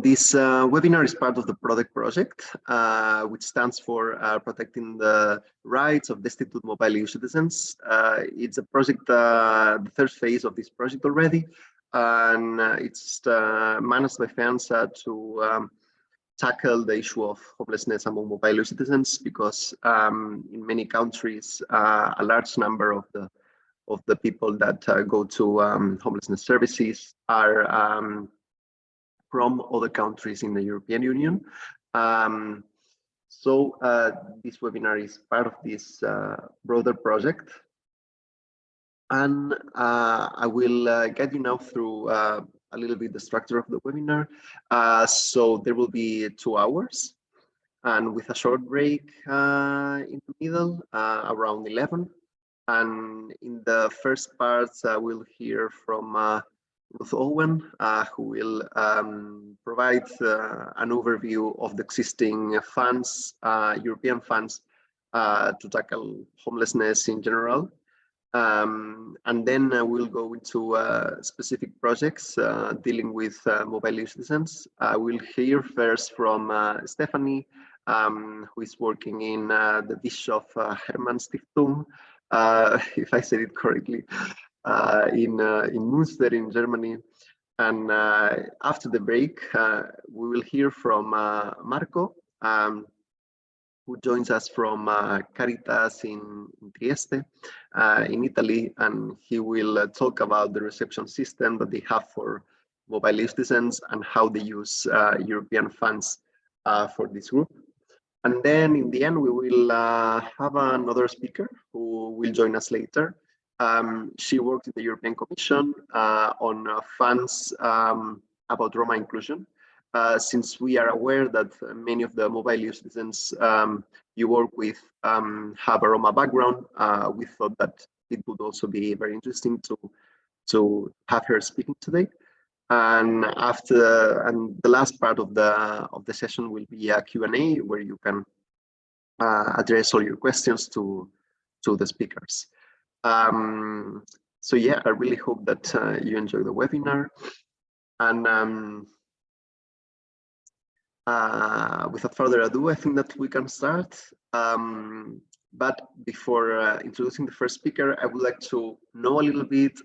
This webinar is part of the product project, which stands for Protecting the Rights of Destitute Mobile EU Citizens. It's a project, the third phase of this project already, and it's managed by FEANTSA to tackle the issue of homelessness among mobile EU citizens, because in many countries, a large number of the people that go to homelessness services are from other countries in the European Union. So this webinar is part of this broader project. And I will guide you now through a little bit the structure of the webinar. So there will be 2 hours, and with a short break in the middle, around 11. And in the first part, we'll hear from Ruth Owen, who will provide an overview of the existing funds, European funds, to tackle homelessness in general. And then we'll go into specific projects dealing with mobile EU citizens. We'll hear first from Stefanie, who is working in the Bischof-Hermann Stiftung, if I said it correctly, in Münster in Germany. And after the break, we will hear from Marco, who joins us from Caritas in Trieste, in Italy, and he will talk about the reception system that they have for mobile citizens and how they use European funds for this group. And then in the end, we will have another speaker who will join us later. She worked in the European Commission on funds about Roma inclusion. Since we are aware that many of the mobile EU citizens you work with have a Roma background, we thought that it would also be very interesting to have her speaking today. And the last part of the session will be a Q&A, where you can address all your questions to the speakers. So yeah, I really hope that you enjoy the webinar. And without further ado, I think that we can start. But before introducing the first speaker, I would like to know a little bit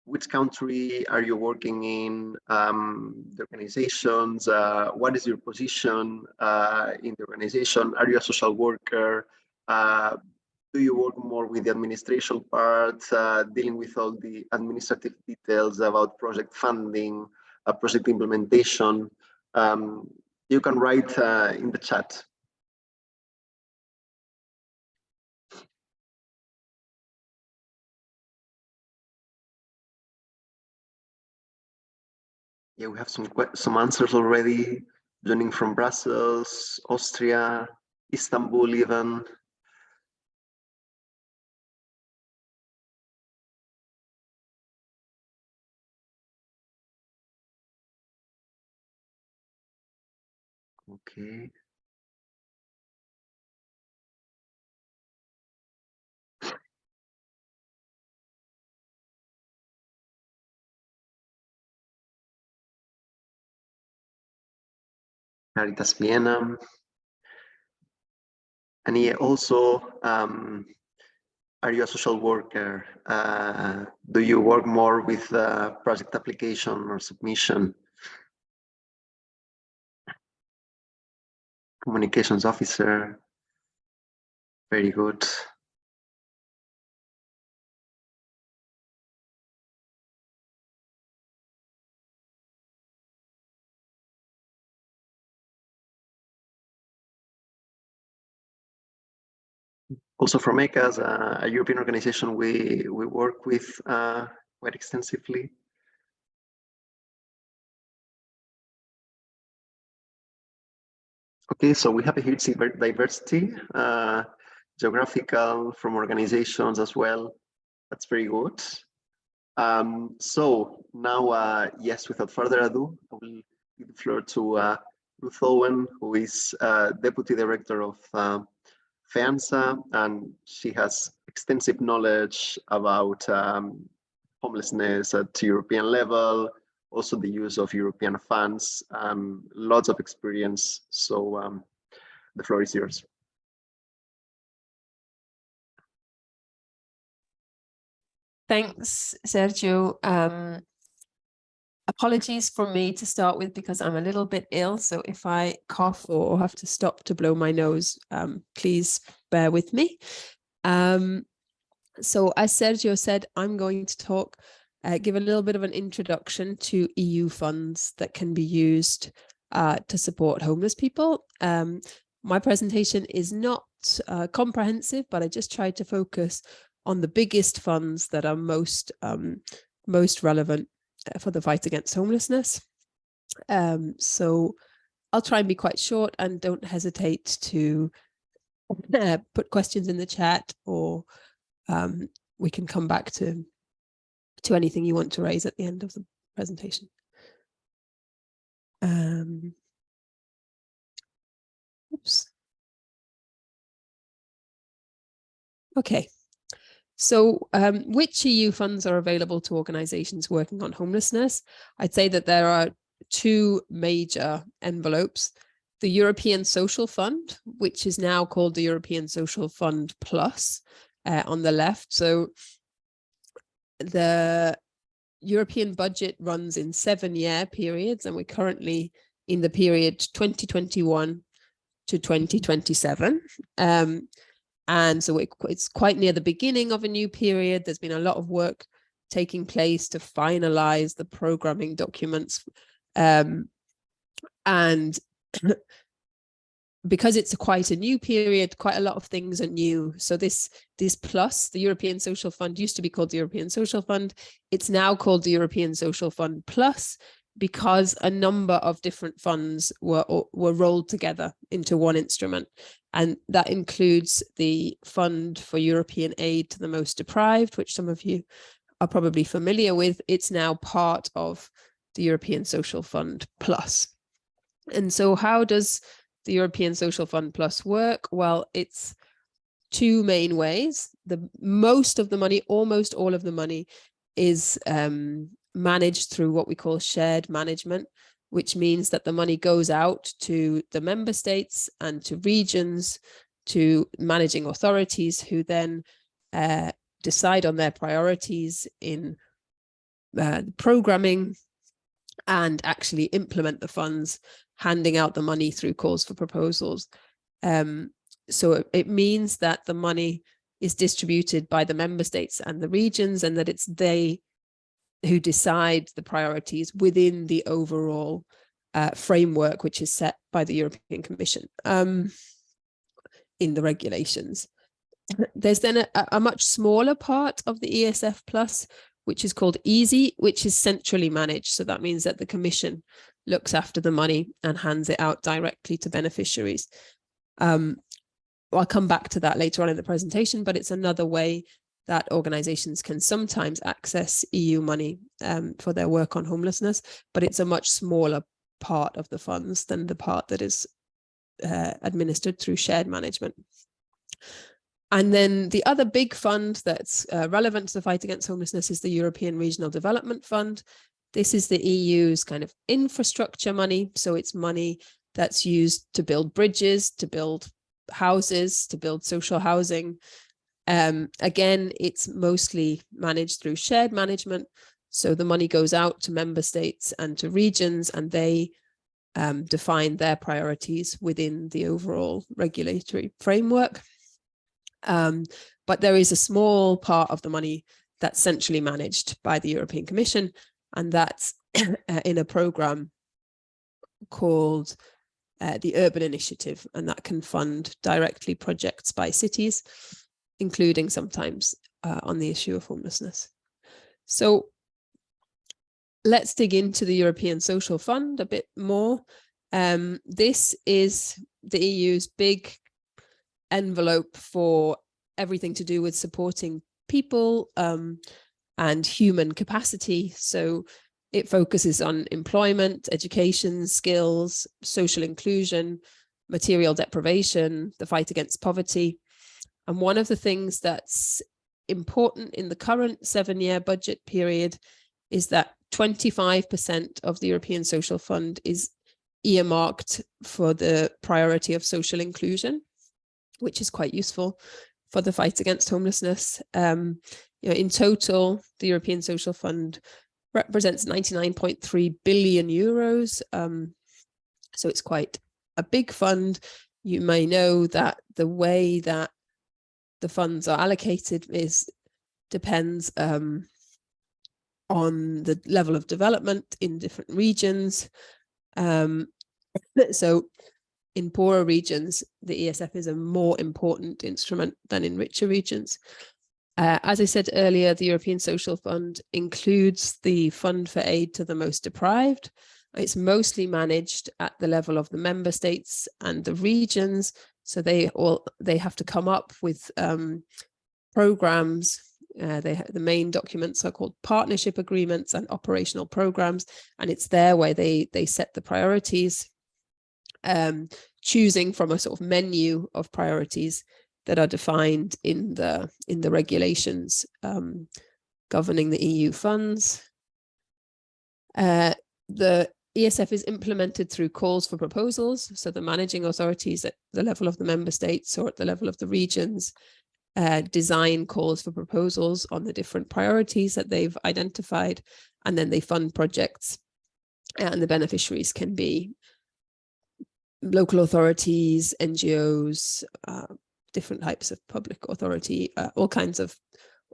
which country are you working in, the organizations, what is your position in the organization? Are you a social worker? Do you work more with the administration part, dealing with all the administrative details about project funding, project implementation? You can write in the chat. Yeah, we have some answers already, joining from Brussels, Austria, Istanbul even. Okay. Caritas Vienna. And yeah, also, are you a social worker? Do you work more with project application or submission? Communications officer. Very good. Also from ECAS, a European organization we work with quite extensively. Okay, so we have a huge diversity, geographical, from organizations as well. That's very good. So now, yes, without further ado, I will give the floor to Ruth Owen, who is Deputy Director of FEANTSA, and she has extensive knowledge about homelessness at European level, also the use of European funds, lots of experience. So the floor is yours. Thanks, Sergio. Apologies for me to start with because I'm a little bit ill. So if I cough or have to stop to blow my nose, please bear with me. So as Sergio said, I'm going to talk, give a little bit of an introduction to EU funds that can be used to support homeless people. My presentation is not comprehensive, but I just tried to focus on the biggest funds that are most relevant for the fight against homelessness. So I'll try and be quite short, and don't hesitate to put questions in the chat, or we can come back to anything you want to raise at the end of the presentation. Oops. Okay. So which EU funds are available to organizations working on homelessness? I'd say that there are two major envelopes. The European Social Fund, which is now called the European Social Fund Plus on the left. So the European budget runs in 7-year periods, and we're currently in the period 2021 to 2027. And so it's quite near the beginning of a new period. There's been a lot of work taking place to finalize the programming documents. And because it's quite a new period, quite a lot of things are new. So this plus, the European Social Fund, used to be called the European Social Fund. It's now called the European Social Fund Plus, because a number of different funds were rolled together into one instrument. And that includes the Fund for European Aid to the Most Deprived, which some of you are probably familiar with. It's now part of the European Social Fund Plus. And so how does the European Social Fund Plus work? Well, it's two main ways. Most of the money, almost all of the money, is managed through what we call shared management, which means that the money goes out to the member states and to regions, to managing authorities, who then decide on their priorities in programming and actually implement the funds, handing out the money through calls for proposals. So it means that the money is distributed by the member states and the regions, and that it's they who decide the priorities within the overall framework, which is set by the European Commission in the regulations. There's then a much smaller part of the ESF Plus, which is called EASY, which is centrally managed. So that means that the Commission looks after the money and hands it out directly to beneficiaries. I'll come back to that later on in the presentation, but it's another way that organizations can sometimes access EU money for their work on homelessness, but it's a much smaller part of the funds than the part that is administered through shared management. And then the other big fund that's relevant to the fight against homelessness is the European Regional Development Fund. This is the EU's kind of infrastructure money. So it's money that's used to build bridges, to build houses, to build social housing. Again, it's mostly managed through shared management. So the money goes out to member states and to regions, and they define their priorities within the overall regulatory framework. But there is a small part of the money that's centrally managed by the European Commission, and that's in a program called the Urban Initiative, and that can fund directly projects by cities, including sometimes on the issue of homelessness. So let's dig into the European Social Fund a bit more. This is the EU's big envelope for everything to do with supporting people and human capacity. So it focuses on employment, education, skills, social inclusion, material deprivation, the fight against poverty. And one of the things that's important in the current 7-year budget period is that 25% of the European Social Fund is earmarked for the priority of social inclusion, which is quite useful for the fight against homelessness. In total, the European Social Fund represents 99.3 billion euros. So it's quite a big fund. You may know that the way that the funds are allocated depends on the level of development in different regions. So in poorer regions, the ESF is a more important instrument than in richer regions. As I said earlier, the European Social Fund includes the Fund for Aid to the Most Deprived. It's mostly managed at the level of the member states and the regions. So they have to come up with programs. The main documents are called partnership agreements and operational programs, and it's there where they set the priorities, choosing from a sort of menu of priorities that are defined in the regulations governing the EU funds. The ESF is implemented through calls for proposals. So the managing authorities at the level of the member states or at the level of the regions design calls for proposals on the different priorities that they've identified, and then they fund projects, and the beneficiaries can be local authorities, NGOs, different types of public authority, all kinds of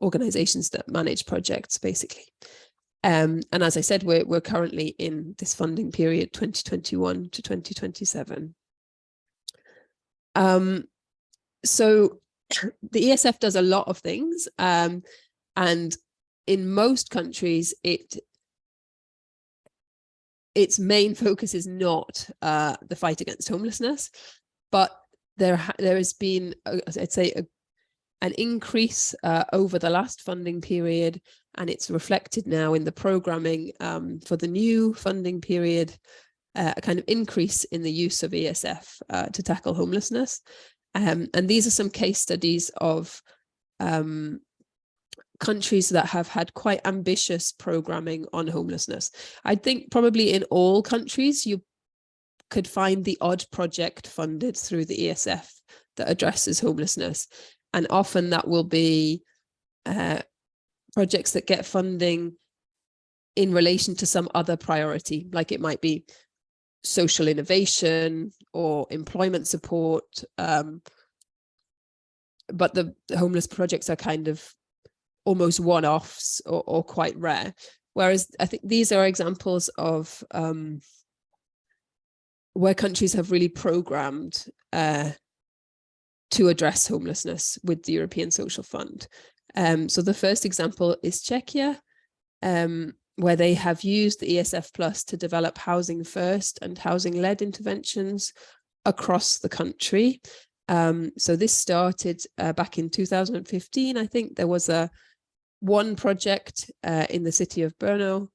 organizations that manage projects, basically. And as I said, we're currently in this funding period, 2021 to 2027. So the ESF does a lot of things, and in most countries, its main focus is not the fight against homelessness, but there has been, I'd say, an increase over the last funding period, and it's reflected now in the programming for the new funding period, a kind of increase in the use of ESF to tackle homelessness. And these are some case studies of countries that have had quite ambitious programming on homelessness. I think probably in all countries, you could find the odd project funded through the ESF that addresses homelessness. And often that will be projects that get funding in relation to some other priority, like it might be social innovation or employment support. But the homeless projects are kind of almost one-offs or quite rare. Whereas I think these are examples of where countries have really programmed to address homelessness with the European Social Fund. So the first example is Czechia, where they have used the ESF Plus to develop housing first and housing-led interventions across the country. So this started back in 2015. I think there was one project in the city of Brno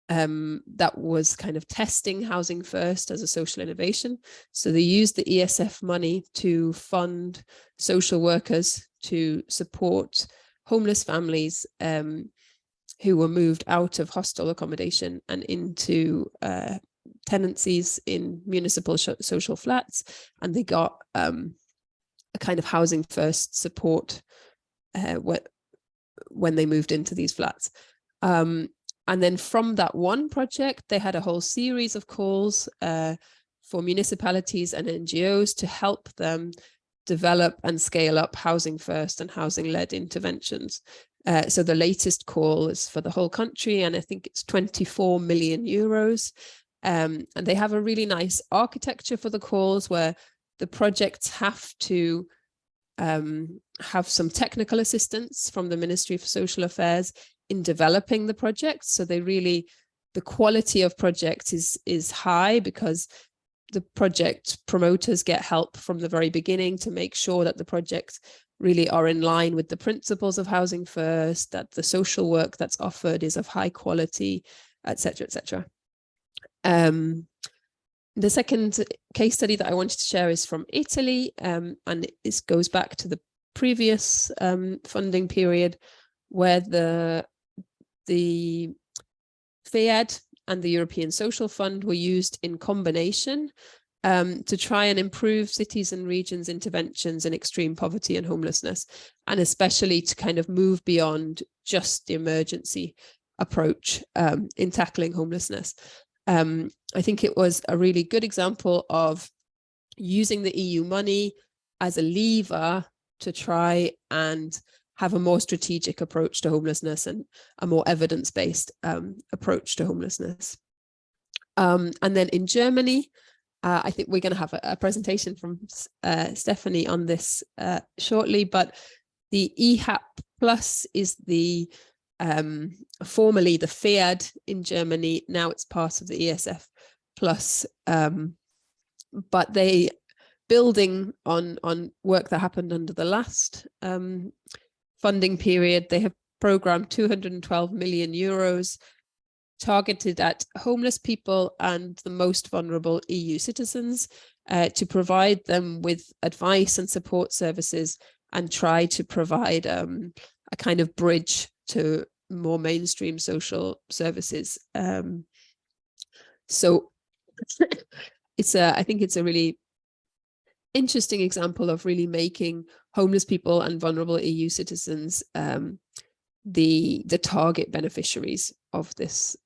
that was kind of testing housing first as a social innovation. So they used the ESF money to fund social workers to support homeless families who were moved out of hostel accommodation and into tenancies in municipal social flats, and they got a kind of housing first support when they moved into these flats. And then from that one project, they had a whole series of calls for municipalities and NGOs to help them develop and scale up housing first and housing-led interventions. So the latest call is for the whole country, and I think it's 24 million euros. And they have a really nice architecture for the calls where the projects have to have some technical assistance from the Ministry for Social Affairs in developing the project. So the quality of projects is high because the project promoters get help from the very beginning to make sure that the projects really are in line with the principles of housing first, that the social work that's offered is of high quality, etc., etc. The second case study that I wanted to share is from Italy, and this goes back to the previous funding period, where the FEAD and the European Social Fund were used in combination to try and improve cities and regions' interventions in extreme poverty and homelessness, and especially to kind of move beyond just the emergency approach in tackling homelessness. I think it was a really good example of using the EU money as a lever to try and have a more strategic approach to homelessness and a more evidence-based approach to homelessness. And then in Germany, I think we're going to have a presentation from Stefanie on this shortly, but the EHAP Plus is the formerly the FEAD in Germany. Now it's part of the ESF Plus, but they building on work that happened under the last funding period. They have programmed 212 million euros targeted at homeless people and the most vulnerable EU citizens to provide them with advice and support services and try to provide a kind of bridge to more mainstream social services. So I think it's a really interesting example of really making homeless people and vulnerable EU citizens the target beneficiaries of this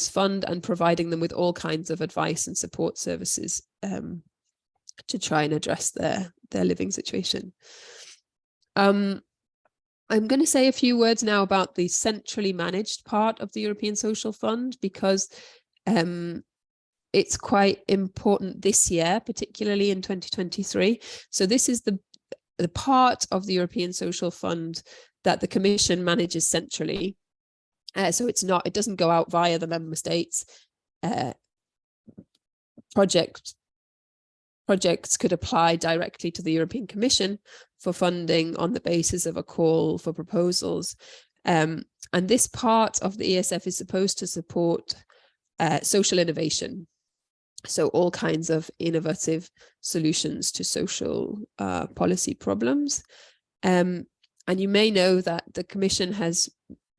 fund, and providing them with all kinds of advice and support services to try and address their living situation. I'm going to say a few words now about the centrally managed part of the European Social Fund, because it's quite important this year, particularly in 2023. So this is the part of the European Social Fund that the Commission manages centrally. So it doesn't go out via the member states. Projects could apply directly to the European Commission for funding on the basis of a call for proposals. And this part of the ESF is supposed to support social innovation. So all kinds of innovative solutions to social policy problems. And you may know that the Commission has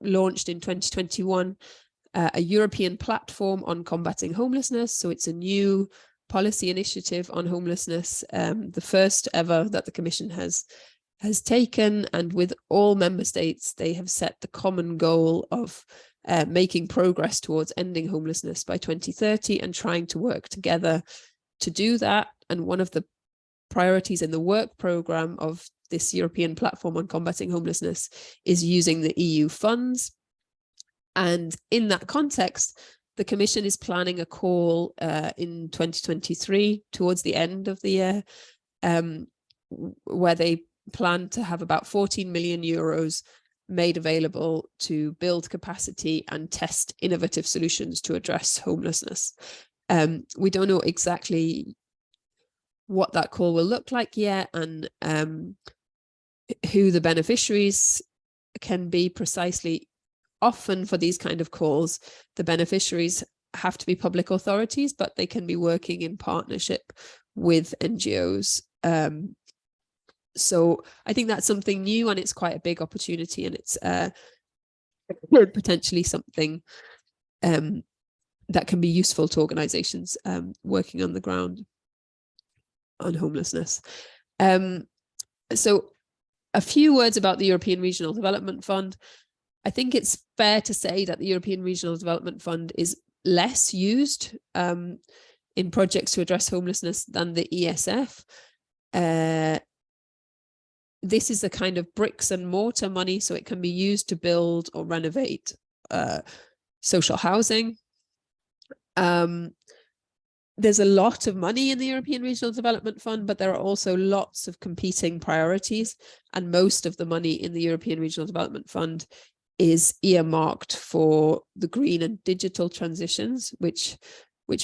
launched in 2021 a European platform on combating homelessness. So it's a new policy initiative on homelessness, the first ever that the Commission has taken, and with all member states, they have set the common goal of making progress towards ending homelessness by 2030 and trying to work together to do that. And one of the priorities in the work programme of this European platform on combating homelessness is using the EU funds. And in that context, the Commission is planning a call in 2023, towards the end of the year, where they plan to have about 14 million euros made available to build capacity and test innovative solutions to address homelessness. We don't know exactly what that call will look like yet, and who the beneficiaries can be precisely. Often for these kind of calls, the beneficiaries have to be public authorities, but they can be working in partnership with NGOs. So I think that's something new, and it's quite a big opportunity, and it's potentially something that can be useful to organizations working on the ground on homelessness. So a few words about the European Regional Development Fund. I think it's fair to say that the European Regional Development Fund is less used in projects to address homelessness than the ESF. This is a kind of bricks and mortar money, so it can be used to build or renovate social housing. There's a lot of money in the European Regional Development Fund, but there are also lots of competing priorities, and most of the money in the European Regional Development Fund is earmarked for the green and digital transitions, which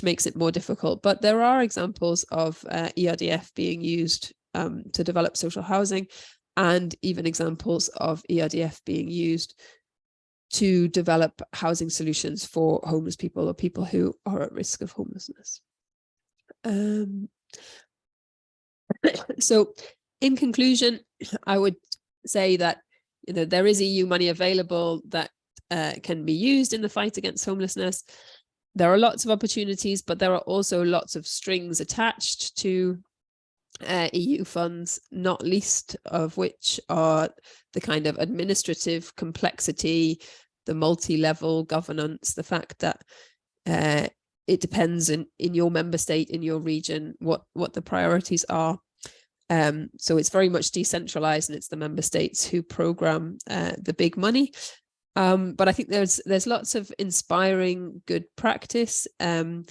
makes it more difficult. But there are examples of ERDF being used to develop social housing, and even examples of ERDF being used to develop housing solutions for homeless people or people who are at risk of homelessness. So in conclusion, I would say that there is EU money available that can be used in the fight against homelessness. There are lots of opportunities, but there are also lots of strings attached to EU funds, not least of which are the kind of administrative complexity, the multi-level governance, the fact that it depends in your member state, in your region, what the priorities are. So it's very much decentralized, and it's the member states who program the big money. But I think there's lots of inspiring good practice, a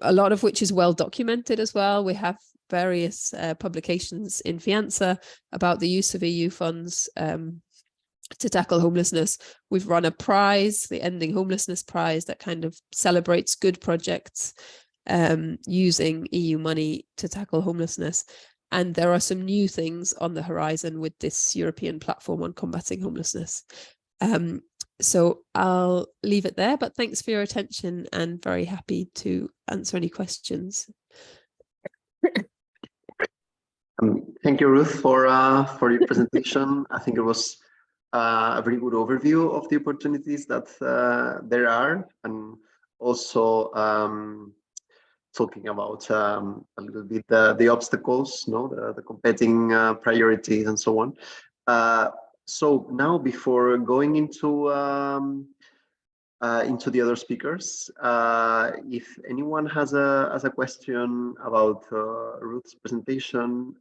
lot of which is well documented as well. We have various publications in FEANTSA about the use of EU funds to tackle homelessness. We've run a prize, the Ending Homelessness Prize, that kind of celebrates good projects using EU money to tackle homelessness. And there are some new things on the horizon with this European platform on combating homelessness. So I'll leave it there, but thanks for your attention, and very happy to answer any questions. Thank you, Ruth, for your presentation. I think it was a very good overview of the opportunities that there are, and also talking about a little bit the obstacles, the competing priorities and so on. So now, before going into the other speakers, if anyone has a question about Ruth's presentation,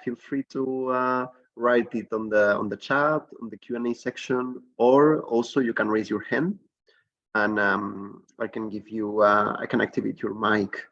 feel free to write it on the chat, on the Q&A section, or also you can raise your hand, and I can give you I can activate your mic.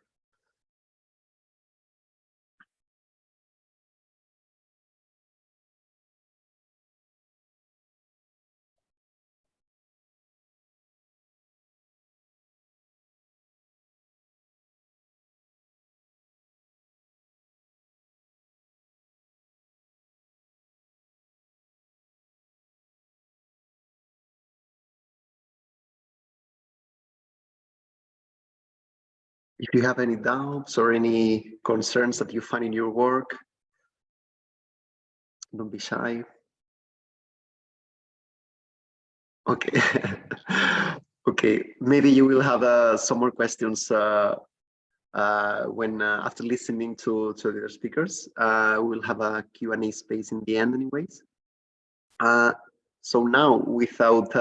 If you have any doubts or any concerns that you find in your work, don't be shy. Okay. Okay, maybe you will have some more questions when after listening to the speakers. We'll have a Q&A space in the end anyways. So now, without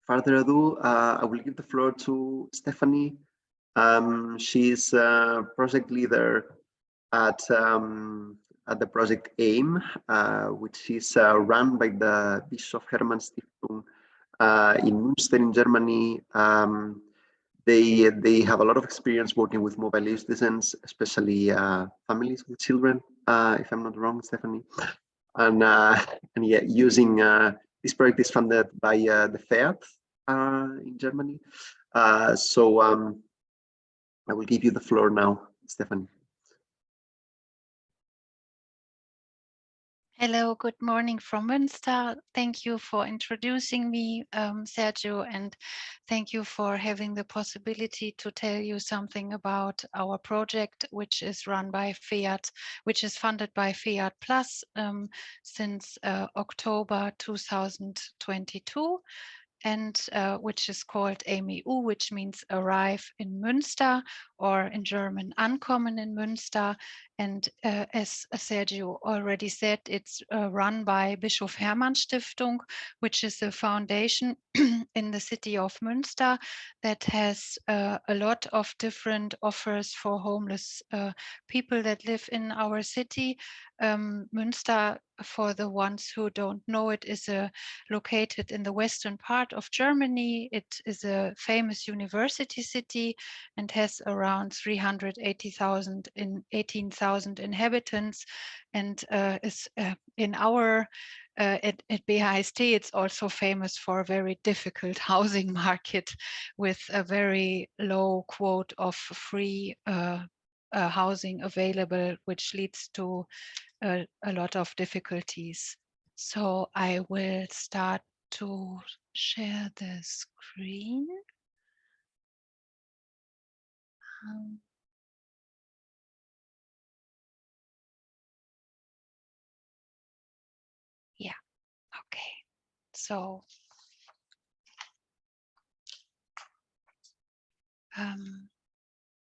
further ado, I will give the floor to Stefanie. She's project leader at the project AIM, which is run by the Bischof-Hermann Stiftung in Münster in Germany. They have a lot of experience working with mobile youth citizens, especially families with children, if I'm not wrong, Stefanie. And yeah, using this project is funded by the FEAT in Germany. So I will give you the floor now, Stefanie. Hello, good morning from Münster. Thank you for introducing me, Sergio, and thank you for having the possibility to tell you something about our project, which is run by FEAT, which is funded by FEAT Plus since October 2022. And which is called AIM-EU, which means Arrive in Münster, or in German, Ankommen in Münster. And as Sergio already said, it's run by Bischof-Hermann Stiftung, which is a foundation in the city of Münster that has a lot of different offers for homeless people that live in our city. Münster, for the ones who don't know it, is located in the western part of Germany. It is a famous university city and has around 380,000 in 18,000 inhabitants, and is in our at BHST, it's also famous for a very difficult housing market with a very low quote of free housing available, which leads to a lot of difficulties. So I will start to share the screen. Yeah, okay. So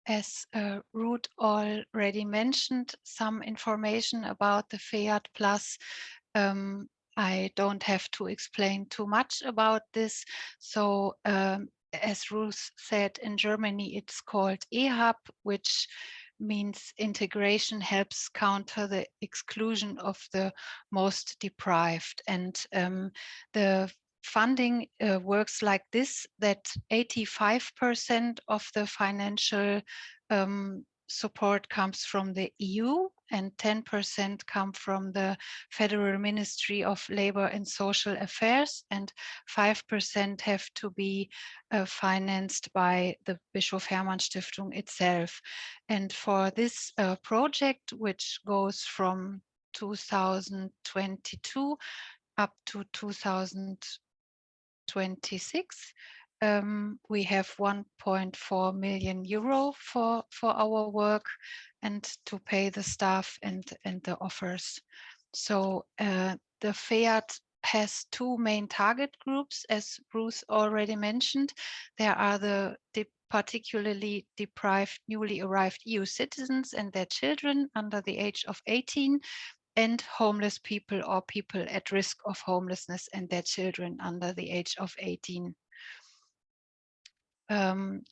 As Ruth already mentioned, some information about the FEAT Plus. I don't have to explain too much about this. So as Ruth said, in Germany, it's called EHAB, which means integration helps counter the exclusion of the most deprived. And the funding works like this, that 85% of the financial support comes from the EU and 10% come from the Federal Ministry of Labor and Social Affairs, and 5% have to be financed by the Bischof-Hermann Stiftung itself. And for this project, which goes from 2022 up to 2026, we have 1.4 million euro for our work and to pay the staff and the offers. So the FEAT has two main target groups, as Ruth already mentioned. There are the particularly deprived, newly arrived EU citizens and their children under the age of 18, and homeless people or people at risk of homelessness and their children under the age of 18.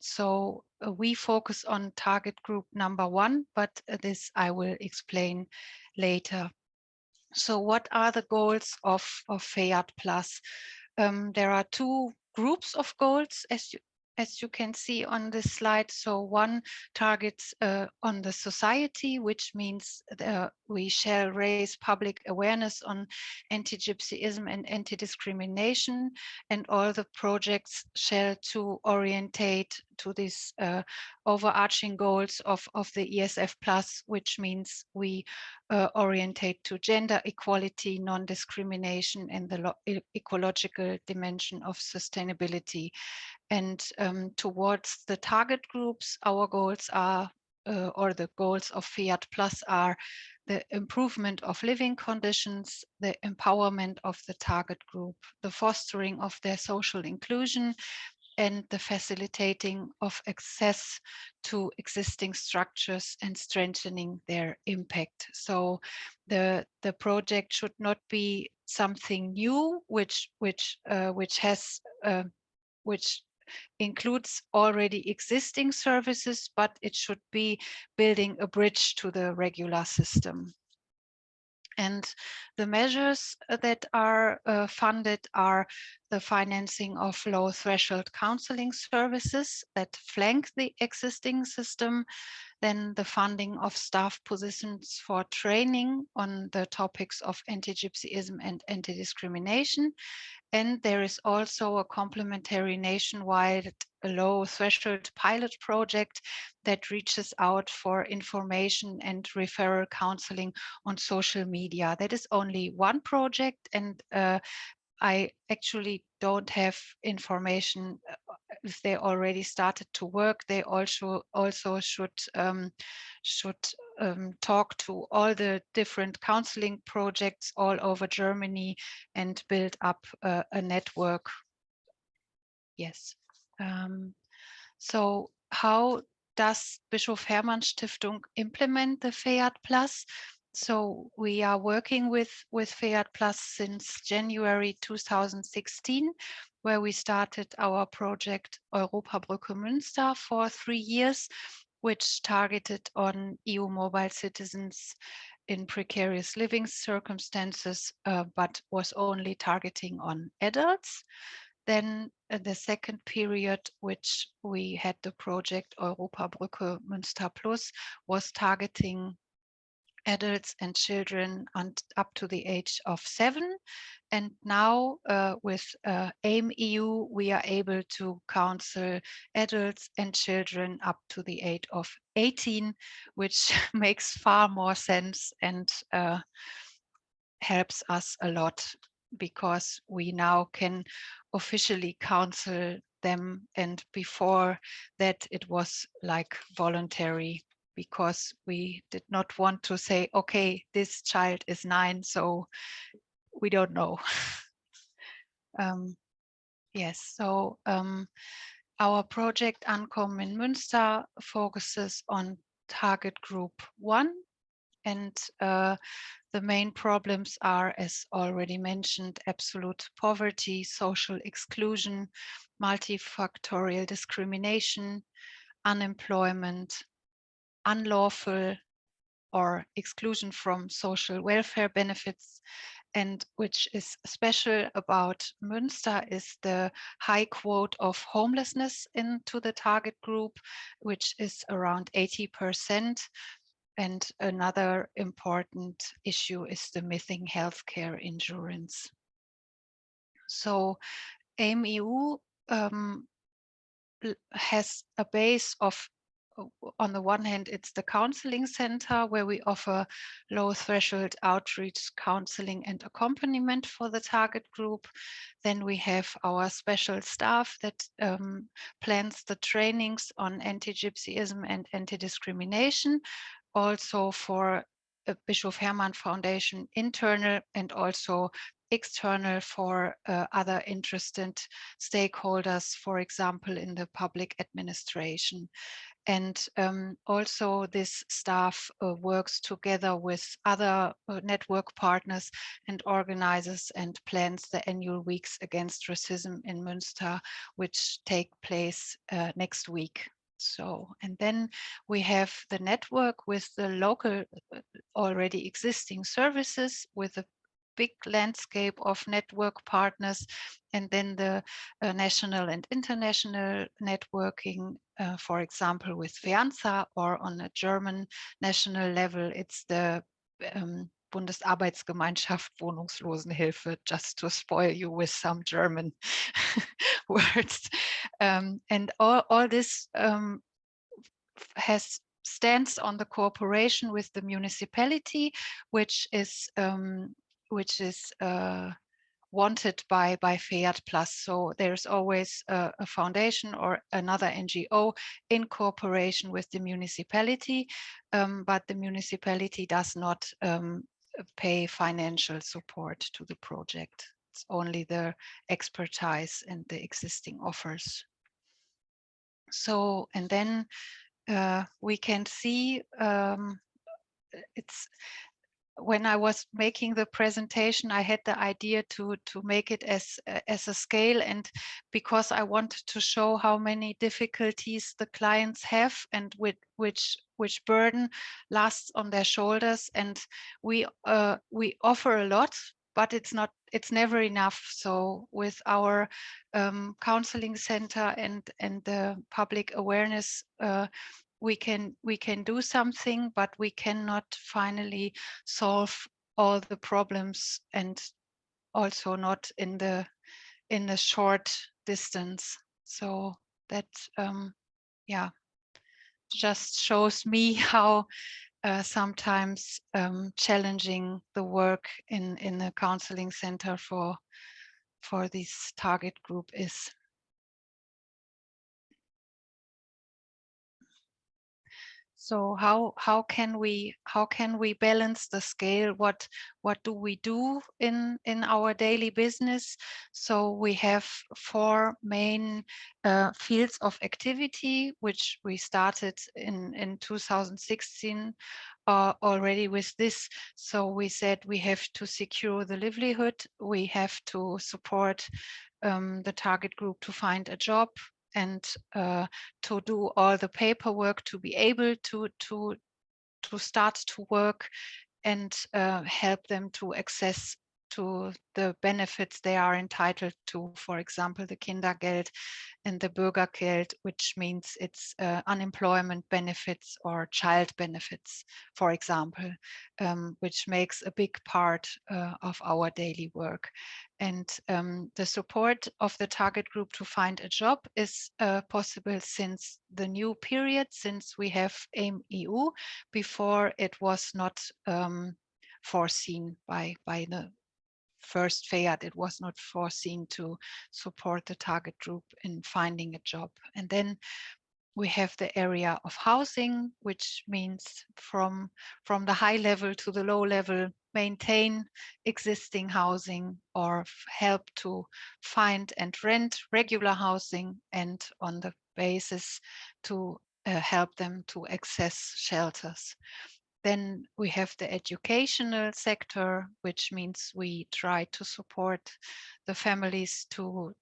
So we focus on target group number 1, but this I will explain later. So what are the goals of FEAT Plus? There are two groups of goals, as you can see on this slide. So one targets on the society, which means we shall raise public awareness on anti-Gypsyism and anti-discrimination, and all the projects shall to orientate to these overarching goals of the ESF Plus, which means we orientate to gender equality, non-discrimination, and the ecological dimension of sustainability. And towards the target groups, our goals are, or the goals of FEAT Plus are the improvement of living conditions, the empowerment of the target group, the fostering of their social inclusion, and the facilitating of access to existing structures and strengthening their impact. So the project should not be something new, which includes already existing services, but it should be building a bridge to the regular system. And the measures that are funded are the financing of low threshold counseling services that flank the existing system, then the funding of staff positions for training on the topics of anti-Gypsyism and anti-discrimination. And there is also a complementary nationwide low threshold pilot project that reaches out for information and referral counseling on social media. That is only one project, and I actually don't have information if they already started to work. They also should talk to all the different counseling projects all over Germany and build up a network. Yes. So how does Bischof-Hermann Stiftung implement the FEAT Plus? So we are working with FEAT Plus since January 2016, where we started our project Europabrücke Münster for 3 years, which targeted on EU mobile citizens in precarious living circumstances, but was only targeting on adults. Then the second period, which we had the project Europabrücke Münster Plus, was targeting adults and children up to the age of 7. And now with AIM EU, we are able to counsel adults and children up to the age of 18, which makes far more sense and helps us a lot, because we now can officially counsel them. And before that, it was like voluntary, because we did not want to say, okay, this child is 9, so we don't know. Yes, so our project Ankommen in Münster focuses on target group 1, and the main problems are, as already mentioned, absolute poverty, social exclusion, multifactorial discrimination, unemployment, unlawful or exclusion from social welfare benefits. And which is special about Münster is the high quote of homelessness into the target group, which is around 80%. And another important issue is the missing healthcare insurance. So AIM-EU has a base of, on the one hand, it's the counseling center where we offer low threshold outreach counseling and accompaniment for the target group. Then we have our special staff that plans the trainings on anti-gypsyism and anti-discrimination, also for a Bischof-Hermann Foundation internal and also external for other interested stakeholders, for example, in the public administration. And also this staff works together with other network partners and organizes and plans the annual weeks against racism in Münster, which take place next week. So, and then we have the network with the local already existing services with a big landscape of network partners, and then the national and international networking, for example, with FEANTSA, or on a German national level, it's the Bundesarbeitsgemeinschaft Wohnungslosenhilfe, just to spoil you with some German words. And all this stands on the cooperation with the municipality, which is wanted by FEAT Plus. So there's always a foundation or another NGO in cooperation with the municipality, but the municipality does not pay financial support to the project. It's only the expertise and the existing offers. So, and then we can see it's, when I was making the presentation, I had the idea to make it as a scale, and because I wanted to show how many difficulties the clients have and which burden lasts on their shoulders, and we offer a lot, but it's never enough. So with our counseling center and the public awareness, we can do something, but we cannot finally solve all the problems, and also not in the short distance. So that yeah, just shows me how sometimes challenging the work in the counseling center for this target group is. So how can we balance the scale? What do we do in our daily business? So we have 4 main fields of activity, which we started in 2016 already with this. So we said we have to secure the livelihood, we have to support the target group to find a job, and to do all the paperwork to be able to start to work, and help them to access to the benefits they are entitled to, for example, the Kindergeld and the Bürgergeld, which means it's unemployment benefits or child benefits, for example, which makes a big part of our daily work. And the support of the target group to find a job is possible since the new period, since we have AIM-EU. Before, it was not foreseen by the first FEAT. It was not foreseen to support the target group in finding a job. And then we have the area of housing, which means from the high level to the low level, maintain existing housing or help to find and rent regular housing, and on the basis to help them to access shelters. Then we have the educational sector, which means we try to support the families to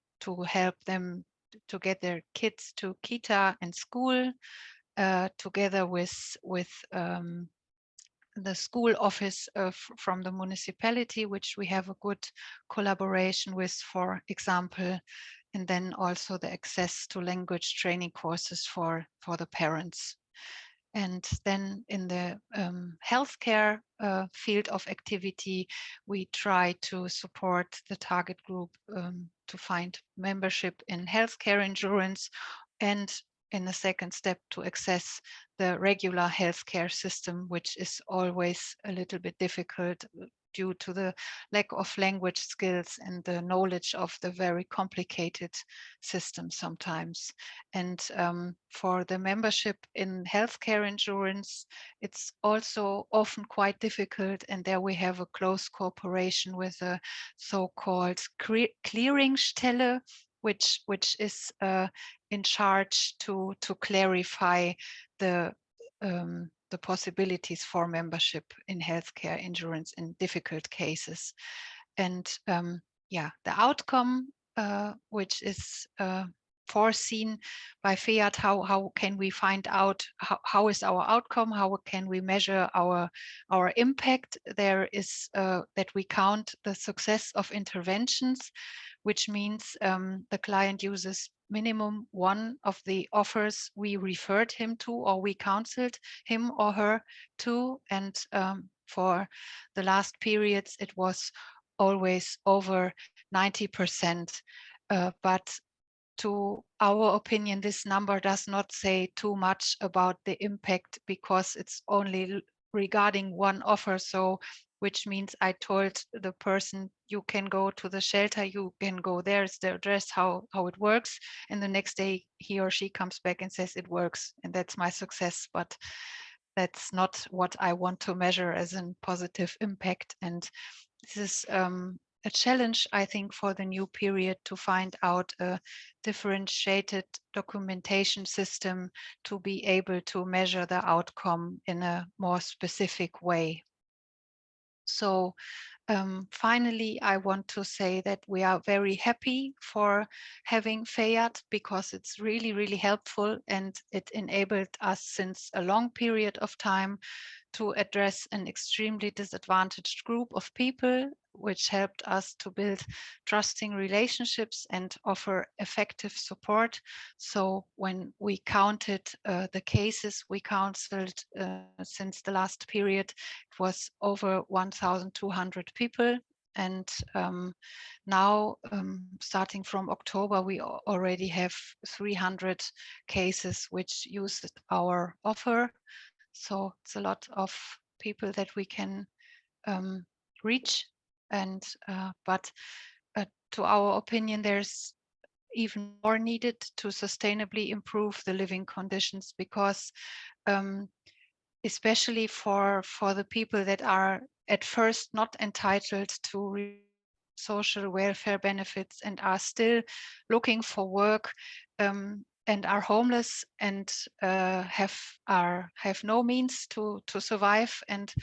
help them to get their kids to kita and school, together with the school office from the municipality, which we have a good collaboration with, for example, and then also the access to language training courses for the parents. And then in the healthcare field of activity, we try to support the target group to find membership in healthcare insurance, and in the second step to access the regular healthcare system, which is always a little bit difficult due to the lack of language skills and the knowledge of the very complicated system sometimes. And for the membership in healthcare insurance, it's also often quite difficult. And there we have a close cooperation with a so-called Clearingstelle, which is in charge to clarify the possibilities for membership in healthcare insurance in difficult cases. And yeah, the outcome, which is foreseen by FEAT, how can we find out how is our outcome, how can we measure our impact? There is that we count the success of interventions, which means the client uses minimum one of the offers we referred him to or we counseled him or her to. And for the last periods, it was always over 90%. But to our opinion, this number does not say too much about the impact, because it's only regarding one offer. So which means I told the person, you can go to the shelter, you can go, there's the address, how it works. And the next day he or she comes back and says it works, and that's my success. But that's not what I want to measure as a positive impact. And this is a challenge, I think, for the new period, to find out a differentiated documentation system to be able to measure the outcome in a more specific way. So finally, I want to say that we are very happy for having FEAT, because it's really, really helpful, and it enabled us since a long period of time to address an extremely disadvantaged group of people, which helped us to build trusting relationships and offer effective support. So when we counted the cases we counseled since the last period, it was over 1,200 people. And now, starting from October, we already have 300 cases which use our offer. So it's a lot of people that we can reach. And but to our opinion, there's even more needed to sustainably improve the living conditions, because especially for the people that are at first not entitled to social welfare benefits and are still looking for work, and are homeless and have no means to survive. And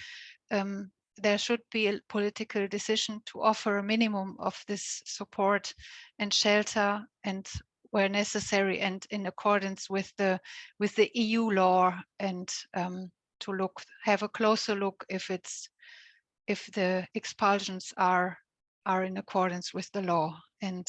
there should be a political decision to offer a minimum of this support and shelter, and where necessary and in accordance with the EU law, and to have a closer look if the expulsions are in accordance with the law. And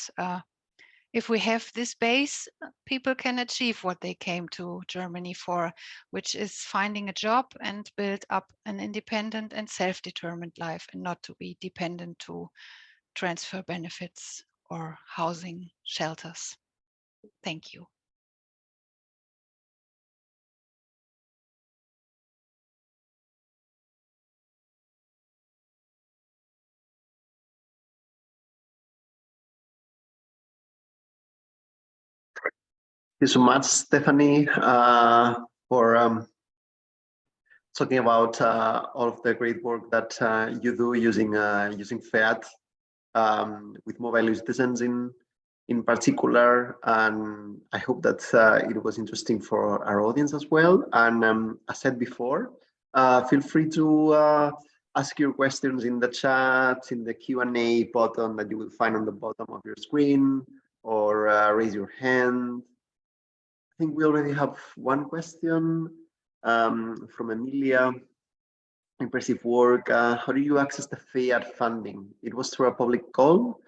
if we have this base, people can achieve what they came to Germany for, which is finding a job and build up an independent and self-determined life, and not to be dependent to transfer benefits or housing shelters. Thank you. you so much, Stefanie, for talking about all of the great work that you do using using FEAT with mobile citizens in particular, and I hope that it was interesting for our audience as well. And as said before, feel free to ask your questions in the chat, in the Q&A button that you will find on the bottom of your screen, or raise your hand. I think we already have one question from Emilia. Impressive work. How do you access the FEAT funding? It was through a public call.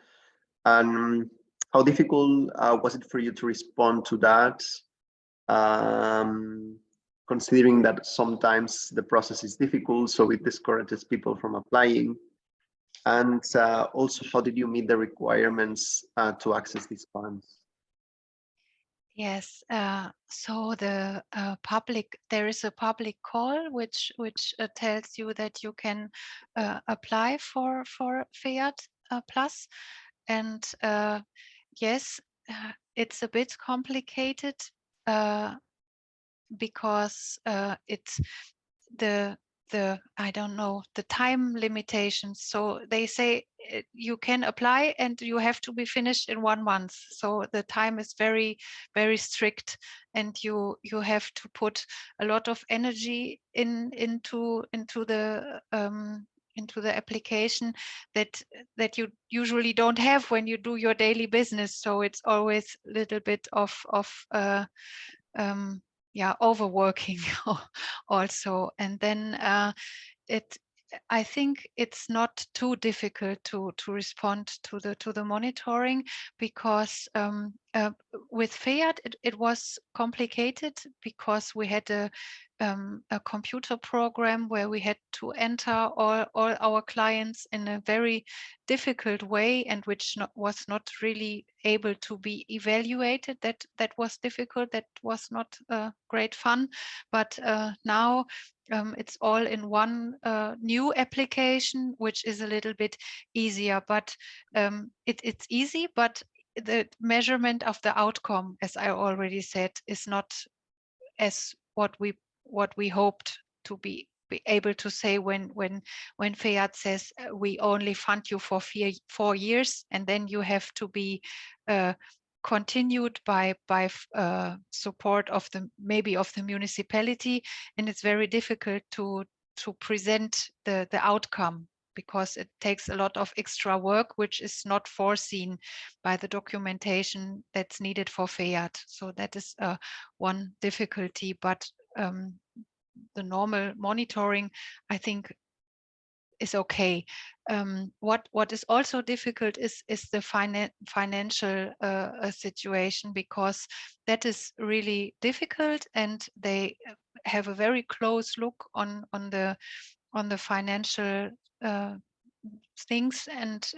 And how difficult was it for you to respond to that? Considering that sometimes the process is difficult, so it discourages people from applying. And also, how did you meet the requirements to access these funds? Yes, so the there is a public call which tells you that you can apply for FEAT Plus, and yes, it's a bit complicated because it's the I don't know, the time limitations. So they say you can apply and you have to be finished in 1 month. So the time is very, very strict, and you have to put a lot of energy into the application that you usually don't have when you do your daily business. So it's always a little bit of yeah, overworking also. And then I think it's not too difficult to respond to the monitoring, because with FEAT it was complicated because we had a computer program where we had to enter all our clients in a very difficult way, and which was not really able to be evaluated. That was difficult. That was not great fun. But now it's all in one new application, which is a little bit easier. But it's easy, but the measurement of the outcome, as I already said, is not as what we hoped to be able to say when FEAT says we only fund you for 4 years, and then you have to be continued by support of the municipality, and it's very difficult to present the outcome, because it takes a lot of extra work which is not foreseen by the documentation that's needed for FEAT. So that is one difficulty, but the normal monitoring, I think, is okay. What is also difficult is the financial situation, because that is really difficult, and they have a very close look on the financial things, and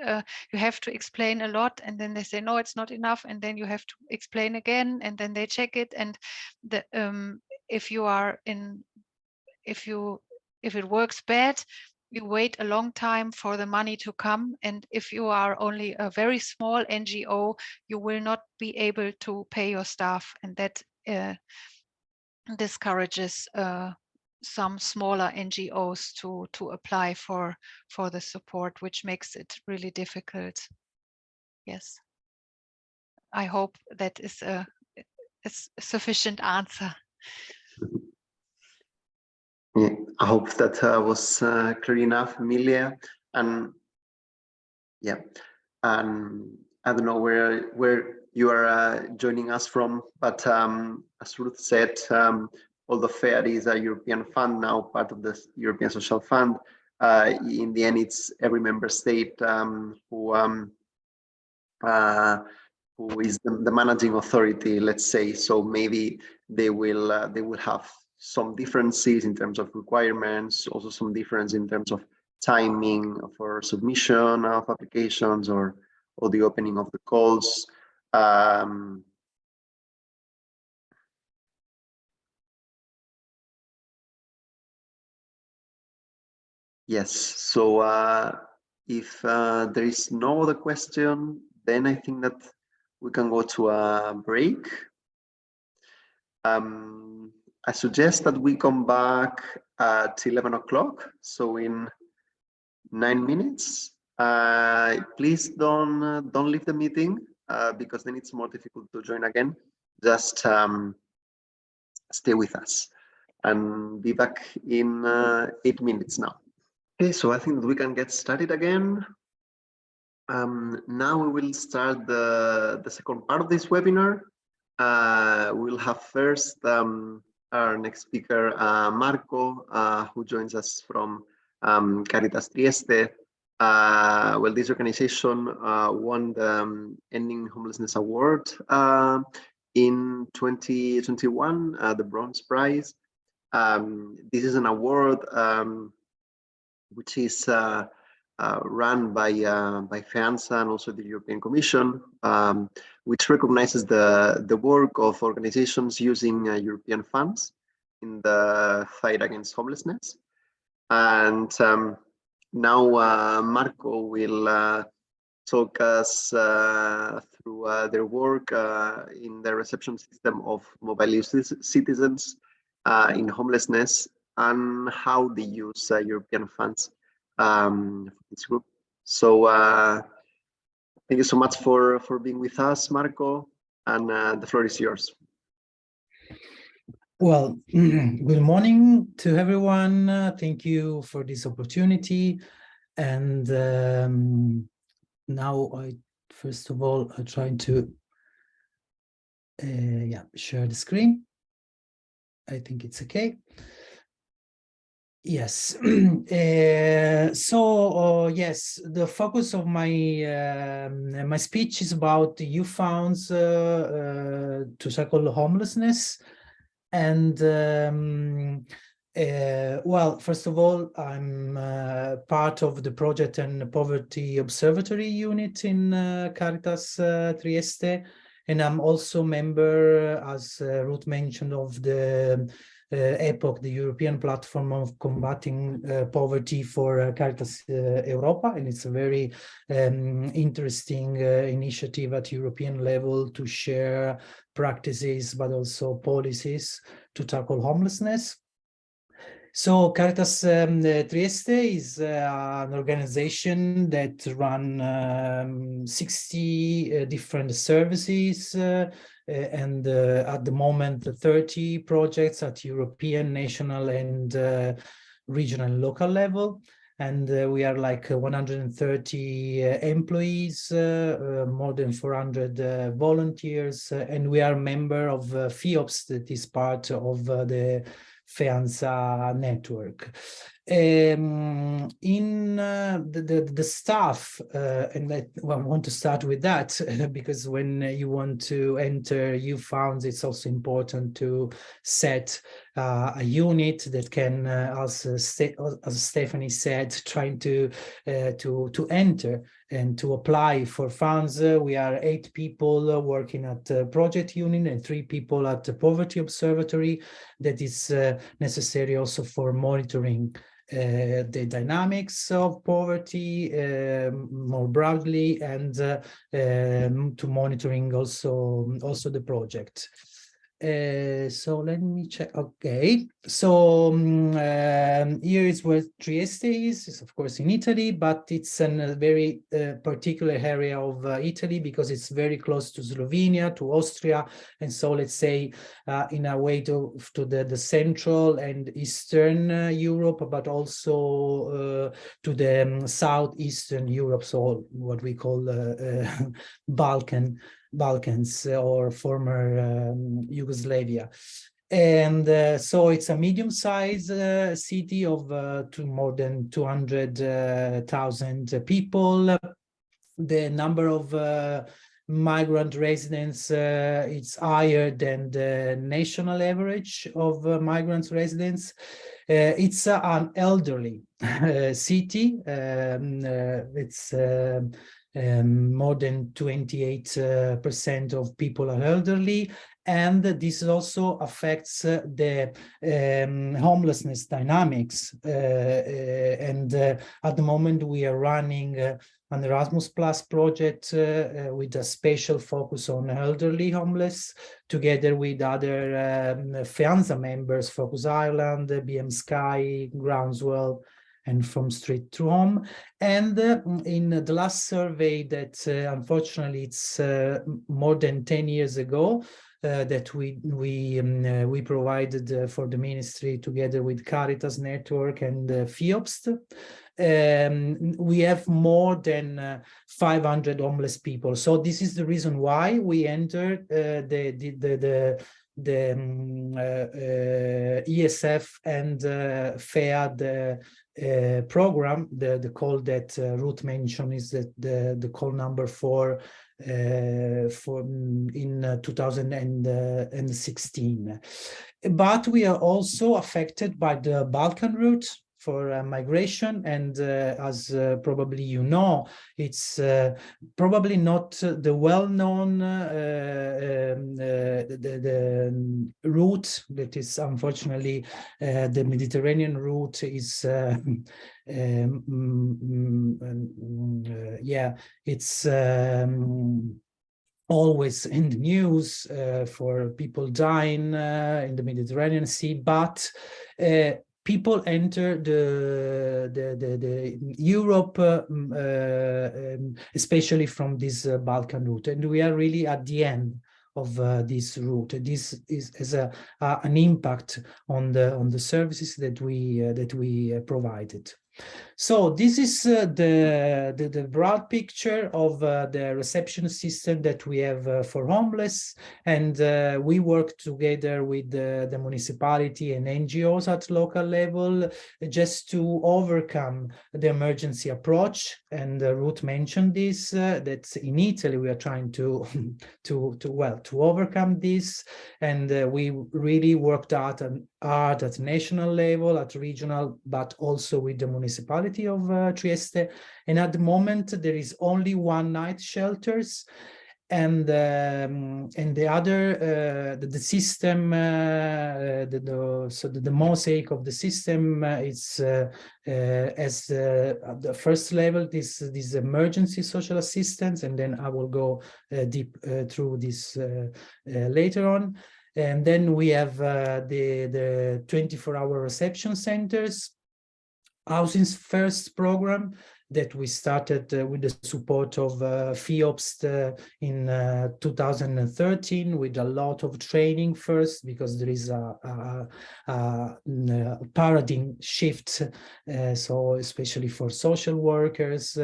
you have to explain a lot, and then they say no, it's not enough, and then you have to explain again, and then they check it. And the if it works bad, you wait a long time for the money to come, and if you are only a very small NGO, you will not be able to pay your staff, and that discourages some smaller NGOs to apply for the support, which makes it really difficult. Yes, I hope that is a sufficient answer. Yeah, I hope that was clear enough, Emilia. And yeah, and I don't know where you are joining us from, but as Ruth said, although FEAT is a European fund now, part of the European Social Fund, in the end, it's every member state who is the managing authority, let's say. So maybe they will have some differences in terms of requirements, also some difference in terms of timing for submission of applications or the opening of the calls. Yes, so if there is no other question, then I think that we can go to a break. I suggest that we come back at 11 o'clock, so in 9 minutes. Please don't leave the meeting because then it's more difficult to join again. Just stay with us and be back in 8 minutes now. Okay, so I think that we can get started again. Now we will start the second part of this webinar. We'll have first our next speaker, Marco, who joins us from Caritas Trieste. Well, this organization won the Ending Homelessness Award in 2021, the Bronze Prize. This is an award which is run by FEANTSA and also the European Commission, which recognizes the work of organizations using European funds in the fight against homelessness. And now Marco will talk us through their work in the reception system of mobile citizens in homelessness and how they use European funds for this group. So thank you so much for being with us, Marco, and the floor is yours. Well, good morning to everyone. Thank you for this opportunity. And now first of all, I'm trying to share the screen. I think it's okay. Yes. Yes, the focus of my my speech is about the youth funds to tackle homelessness. And well, first of all, I'm part of the Project and Poverty Observatory unit in Caritas Trieste, and I'm also member, as Ruth mentioned, of the EPOC, the European Platform of Combating Poverty for Caritas Europa, and it's a very interesting initiative at European level to share practices but also policies to tackle homelessness. So Caritas Trieste is an organization that runs 60 different services and at the moment 30 projects at European, national and regional and local level. And we are like 130 employees, more than 400 volunteers, and we are a member of FEOPS, that is part of the FEANTSA network. In the staff, and I want to start with that because when you want to enter youth funds, it's also important to set a unit that can, as Stefanie said, trying to enter and to apply for funds. We are 8 people working at the project unit and 3 people at the Poverty Observatory. That is necessary also for monitoring the dynamics of poverty more broadly, and to monitoring also the project. So let me check. Okay, so here is where Trieste is. It's of course in Italy, but it's in a very particular area of Italy because it's very close to Slovenia, to Austria, and so let's say in a way to the Central and Eastern Europe, but also to the Southeastern Europe, so what we call Balkans or former Yugoslavia. And so it's a medium-sized city of more than 200,000 people. The number of migrant residents it's higher than the national average of migrant residents. It's an elderly city. It's more than 28% of people are elderly, and this also affects the homelessness dynamics. And at the moment we are running an Erasmus Plus project with a special focus on elderly homeless, together with other FEANTSA members, Focus Ireland, BM Sky, Groundswell, and From Street to Home. And in the last survey that unfortunately it's more than 10 years ago, that we provided for the ministry together with Caritas network and FEANTSA. We have more than 500 homeless people. So this is the reason why we entered the ESF and FEAD program. The call that Ruth mentioned is that the call number for in 2016. But we are also affected by the Balkan route for migration, and as probably you know, it's probably not the well-known the route that is unfortunately the Mediterranean route is yeah, it's always in the news for people dying in the Mediterranean Sea, but people enter the Europe, especially from this Balkan route, and we are really at the end of this route. This has an impact on the services that we provided. So this is the broad picture of the reception system that we have for homeless, and we work together with the municipality and NGOs at local level just to overcome the emergency approach. And Ruth mentioned this, that in Italy we are trying to overcome this, and we really worked hard at national level, at regional, but also with the municipality of Trieste. And at the moment there is only one night shelters, and the other the system, the mosaic of the system is as the first level this emergency social assistance, and then I will go deep through this later on. And then we have the 24-hour reception centers, Housing's First program that we started with the support of FEANTSA in 2013, with a lot of training first, because there is a paradigm shift, so especially for social workers.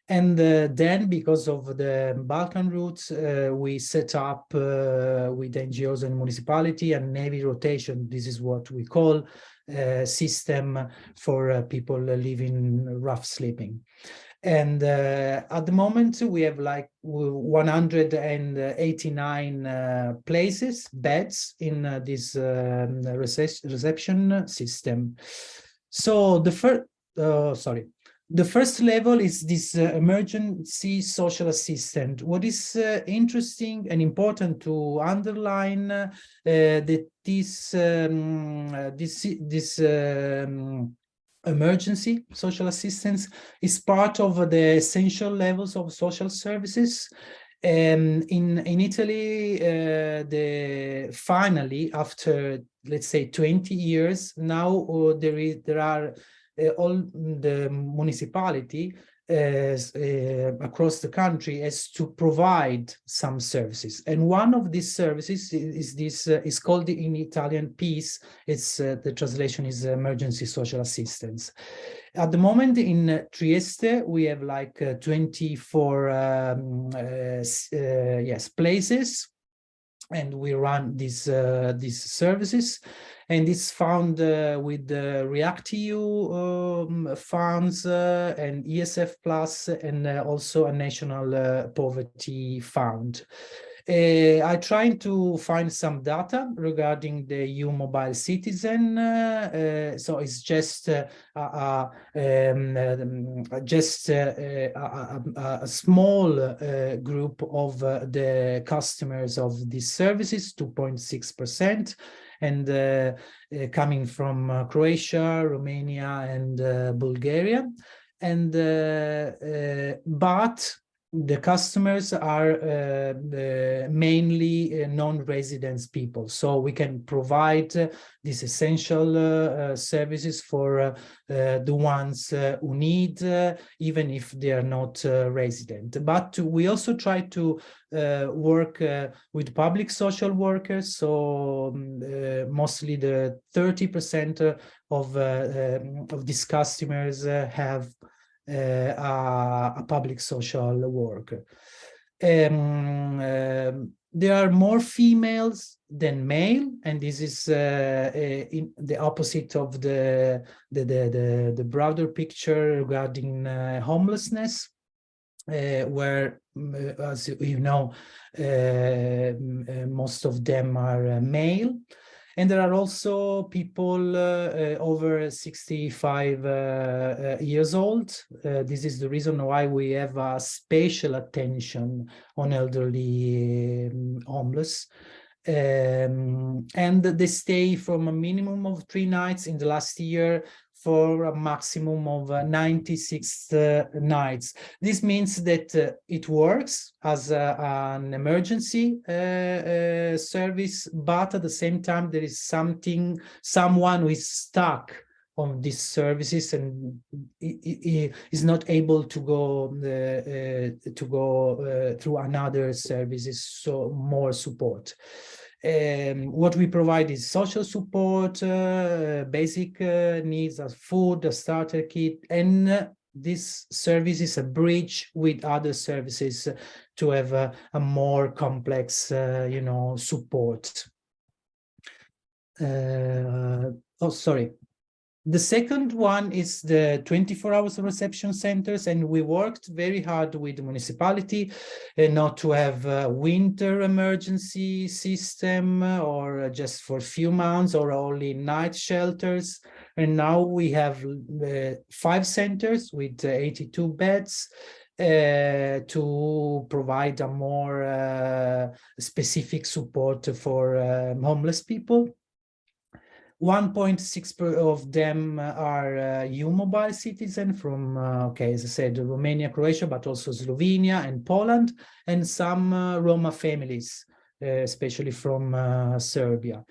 And then, because of the Balkan routes, we set up with NGOs and municipality a navy rotation. This is what we call system for people living rough sleeping. And at the moment, we have like 189 places, beds in this reception system. So the first level is this emergency social assistant. What is interesting and important to underline that this emergency social assistance is part of the essential levels of social services. In Italy, finally, after let's say 20 years now, there are all the municipality across the country has to provide some services, and one of these services is called in Italian PEACE. It's the translation is emergency social assistance. At the moment in Trieste we have like 24 places, and we run these services, and it's found with the REACT-EU funds and ESF Plus, and also a national poverty fund. I tried to find some data regarding the EU mobile citizen. So it's just a small group of the customers of these services, 2.6%, and coming from Croatia, Romania, and Bulgaria. And but the customers are mainly non-residents people, so we can provide these essential services for the ones who need, even if they are not resident. But we also try to work with public social workers, so mostly the 30% of these customers have a public social worker. There are more females than male, and this is in the opposite of the broader picture regarding homelessness, where, as you know, most of them are male. And there are also people over 65 years old. This is the reason why we have a special attention on elderly homeless. And they stay from a minimum of 3 nights in the last year for a maximum of 96 nights. This means that it works as an emergency service, but at the same time there is someone who is stuck on these services and is not able to go through another services, so more support. What we provide is social support, basic needs as food, a starter kit, and this service is a bridge with other services to have a more complex, support. Oh, sorry. The second one is the 24 hours reception centers, and we worked very hard with the municipality not to have a winter emergency system or just for a few months or only night shelters. And now we have 5 centers with 82 beds to provide a more specific support for homeless people. 1.6% of them are EU mobile citizens from, as I said, Romania, Croatia, but also Slovenia and Poland, and some Roma families, especially from Serbia.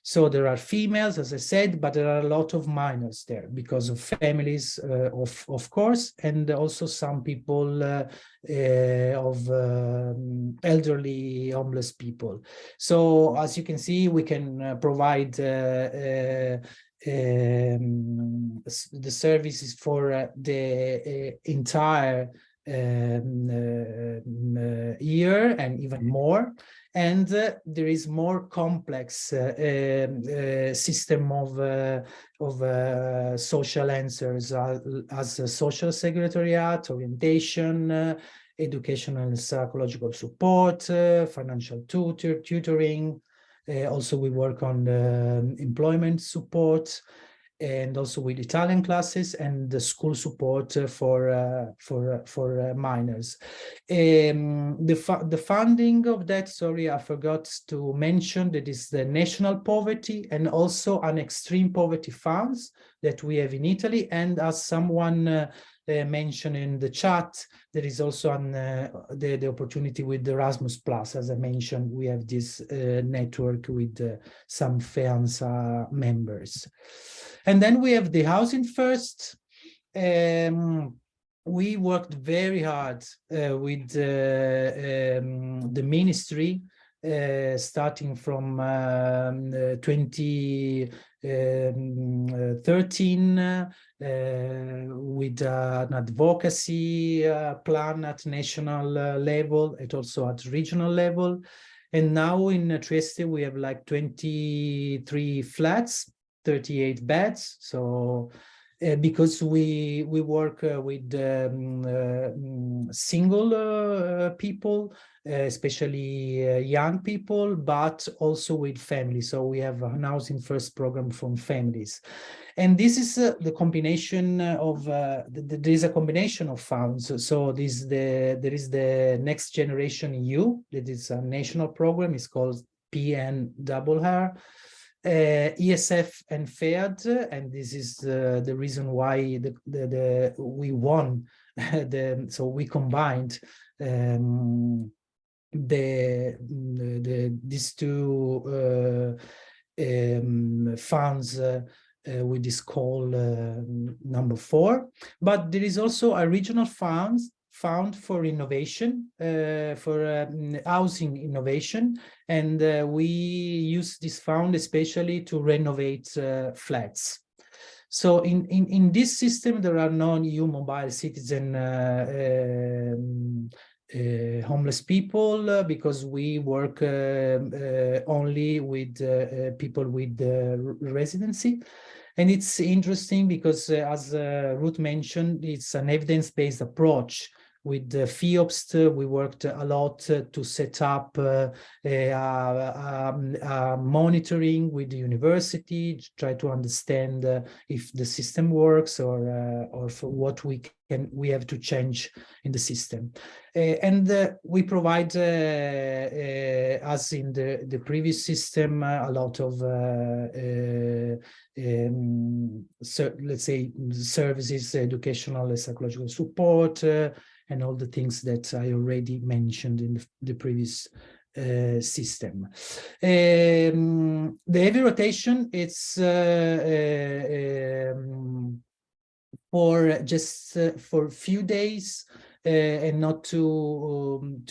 So there are females, as I said, but there are a lot of minors there because of families, of course, and also some people of elderly homeless people. So as you can see, we can provide the services for the entire year and even more. And there is more complex system of social answers as a social secretariat, orientation, educational and psychological support, financial tutoring. Also, we work on employment support, and also with Italian classes and the school support for minors. The funding of that, sorry, I forgot to mention, that is the national poverty and also an extreme poverty funds that we have in Italy. And as someone mentioned in the chat, there is also the opportunity with Erasmus Plus. As I mentioned, we have this network with some FEANTSA members. And then we have the Housing First. We worked very hard with the ministry, starting from 2013 with an advocacy plan at national level and also at regional level. And now in Trieste, we have like 23 flats, 38 beds. So because we work with single people, especially young people, but also with families. So we have an housing first program from families. And this is the combination of, there is a combination of funds. So there is the Next Generation EU, that is a national program, it's called PNRR. ESF and FEAD, and this is the reason why we won. So we combined these two funds with this call number 4. But there is also a regional fund for innovation, for housing innovation, and we use this fund especially to renovate flats. So in this system, there are non-EU mobile citizen homeless people, because we work only with people with residency. And it's interesting because, as Ruth mentioned, it's an evidence-based approach. With FEOPST, we worked a lot to set up monitoring with the university, try to understand if the system works or for what we have to change in the system. And we provide, as in the previous system, a lot of let's say services, educational and psychological support, and all the things that I already mentioned in the previous system. The heavy rotation, it's for just for a few days, and not to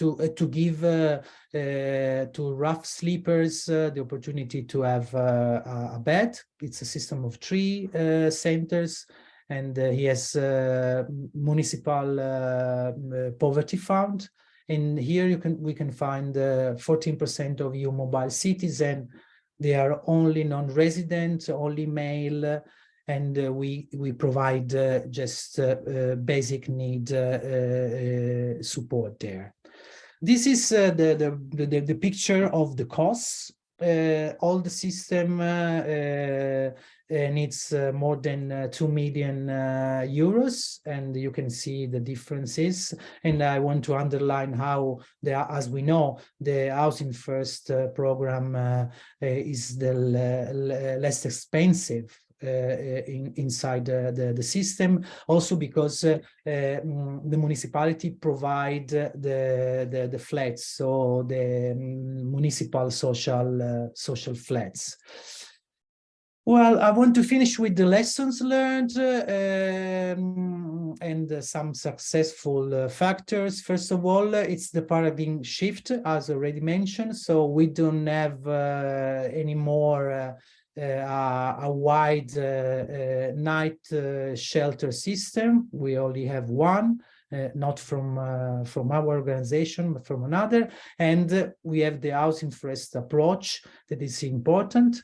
give to rough sleepers the opportunity to have a bed. It's a system of 3 centers. And he has municipal poverty fund. And here we can find 14% of EU mobile citizens. They are only non-resident, only male, and we provide just basic need support there. This is the picture of the costs. All the system needs more than 2 million euros, and you can see the differences. And I want to underline how, as we know, the Housing First program is the less expensive inside the system, also because the municipality provide the flats, so the municipal social flats. Well, I want to finish with the lessons learned and some successful factors. First of all, it's the paradigm shift, as already mentioned. So we don't have anymore a wide night shelter system. We only have one, not from our organization, but from another. And we have the housing first approach that is important.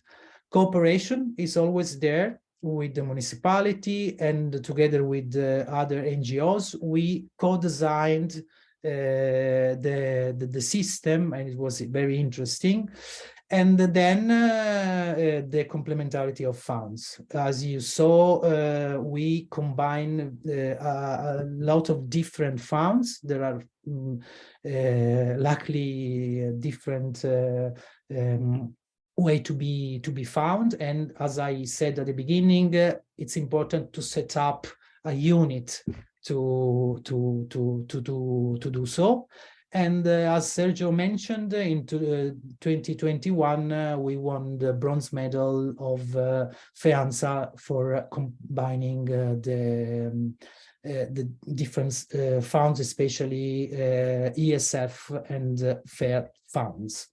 Cooperation is always there with the municipality, and together with other NGOs, we co-designed the system, and it was very interesting. And then the complementarity of funds. As you saw, we combine a lot of different funds. There are luckily different way to be found. And as I said at the beginning, it's important to set up a unit to do so. And as Sergio mentioned, in 2021, we won the bronze medal of FEANTSA for combining the different funds, especially ESF and FAIR funds.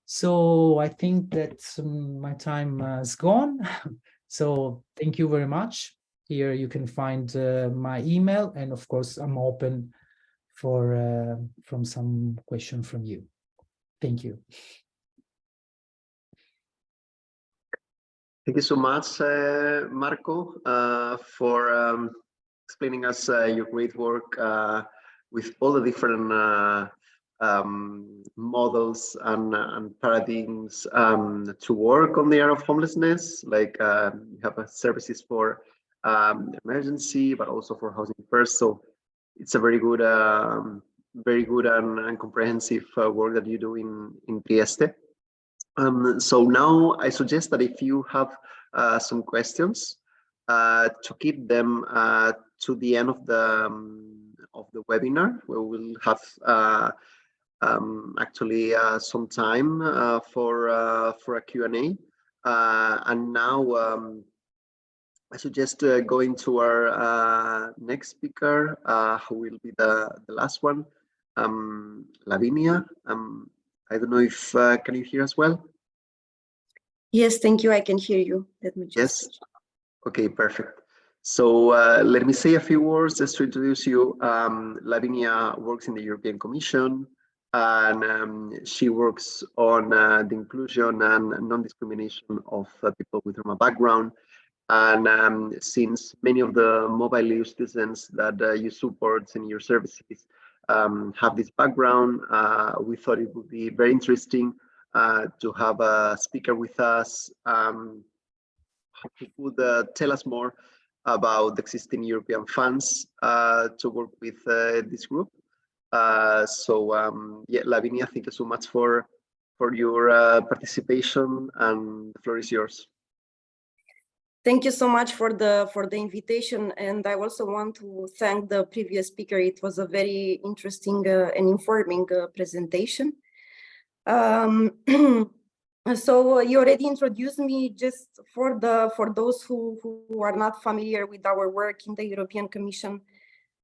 So I think that my time has gone. So thank you very much. Here you can find my email, and of course I'm open for from some question from you. Thank you. Thank you so much, Marco, for explaining us your great work with all the different models and paradigms to work on the area of homelessness. Like you have services for emergency, but also for housing first. So it's a very good and comprehensive work that you do in Trieste. So now I suggest that if you have some questions, to keep them to the end of the webinar, where we'll have actually some time for a Q&A. And now I suggest going to our next speaker, who will be the last one, Lavinia. I don't know if can you hear us well? Yes, thank you. I can hear you. Let me just. Yes. Okay, perfect. So let me say a few words just to introduce you. Lavinia works in the European Commission, and she works on the inclusion and non-discrimination of people with Roma background. And since many of the mobile EU citizens that you support in your services have this background, we thought it would be very interesting to have a speaker with us who could tell us more about the existing European funds to work with this group. Yeah, Lavinia, thank you so much for your participation, and the floor is yours. Thank you so much for the invitation, and I also want to thank the previous speaker. It was a very interesting and informing presentation. So you already introduced me. Just for those who are not familiar with our work in the European Commission,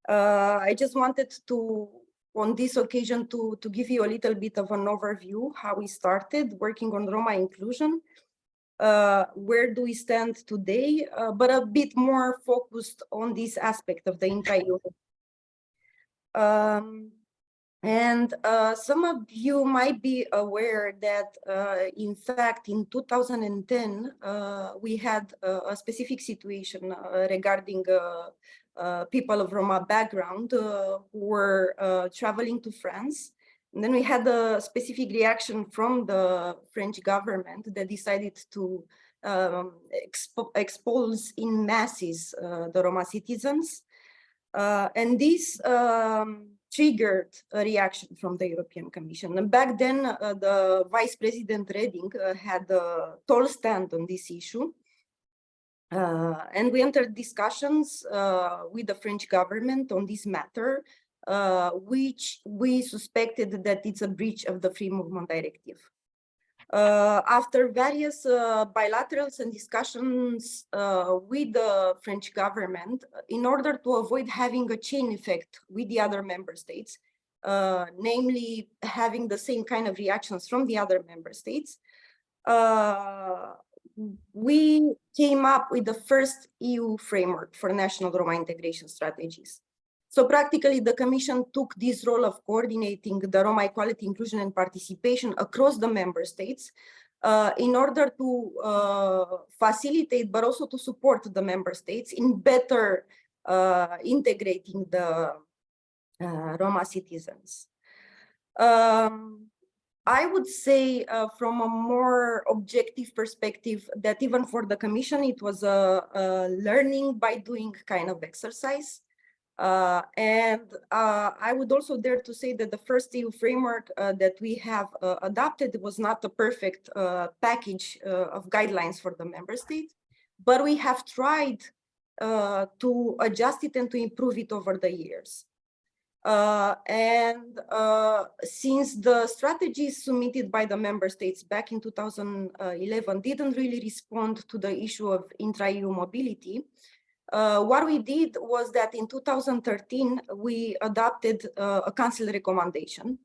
I just wanted to, on this occasion, to give you a little bit of an overview how we started working on Roma inclusion. Where do we stand today, but a bit more focused on this aspect of the intra-EU. And some of you might be aware that, in fact, in 2010, we had a specific situation regarding people of Roma background who were traveling to France. And then we had a specific reaction from the French government that decided to expose in masses the Roma citizens. And this triggered a reaction from the European Commission. And back then, the Vice President Reding had a tall stand on this issue. And we entered discussions with the French government on this matter, which we suspected that it's a breach of the Free Movement Directive. After various bilaterals and discussions with the French government, in order to avoid having a chain effect with the other member states, namely having the same kind of reactions from the other member states, we came up with the first EU framework for national Roma integration strategies. So practically, the Commission took this role of coordinating the Roma equality, inclusion, and participation across the member states in order to facilitate, but also to support the member states in better integrating the Roma citizens. I would say from a more objective perspective that even for the Commission, it was a learning by doing kind of exercise. And I would also dare to say that the first EU framework that we have adopted was not a perfect package of guidelines for the member states, but we have tried to adjust it and to improve it over the years. Since the strategies submitted by the member states back in 2011 didn't really respond to the issue of intra-EU mobility, what we did was that in 2013, we adopted a council recommendation,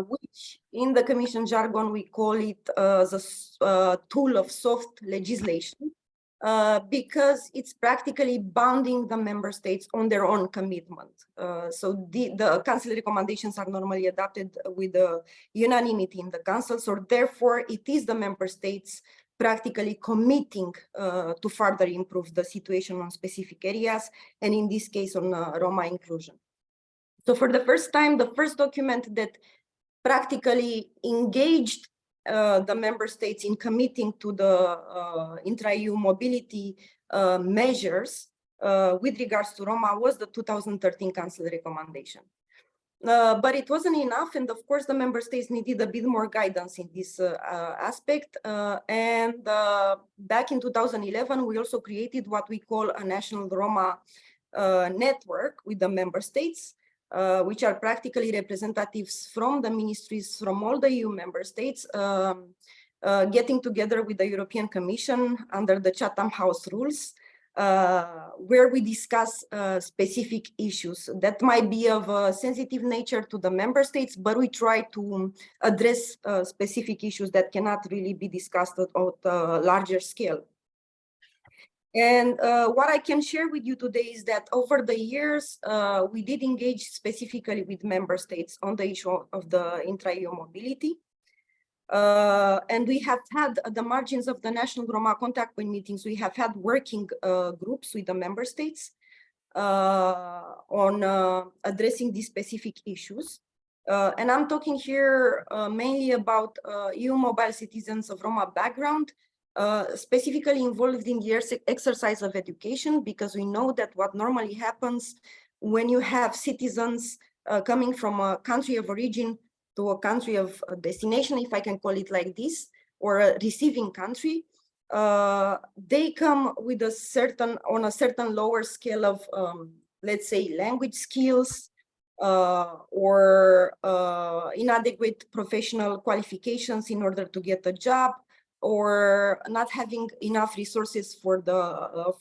which in the Commission jargon, we call it the tool of soft legislation, because it's practically bounding the member states on their own commitment. So the council recommendations are normally adopted with unanimity in the council. So therefore, it is the member states practically committing to further improve the situation on specific areas, and in this case on Roma inclusion. So for the first time, the first document that practically engaged the member states in committing to the intra-EU mobility measures with regards to Roma was the 2013 Council recommendation. But it wasn't enough, and of course the member states needed a bit more guidance in this aspect. And back in 2011, we also created what we call a national Roma network with the member states, which are practically representatives from the ministries from all the EU member states, getting together with the European Commission under the Chatham House rules, where we discuss specific issues that might be of a sensitive nature to the member states, but we try to address specific issues that cannot really be discussed at a larger scale. And what I can share with you today is that over the years, we did engage specifically with member states on the issue of the intra-EU mobility. And we have had at the margins of the national Roma contact point meetings, we have had working groups with the member states on addressing these specific issues. And I'm talking here mainly about EU mobile citizens of Roma background, specifically involved in the exercise of education, because we know that what normally happens when you have citizens coming from a country of origin to a country of destination, if I can call it like this, or a receiving country, they come with a certain lower scale of, let's say, language skills or inadequate professional qualifications in order to get a job, or not having enough resources for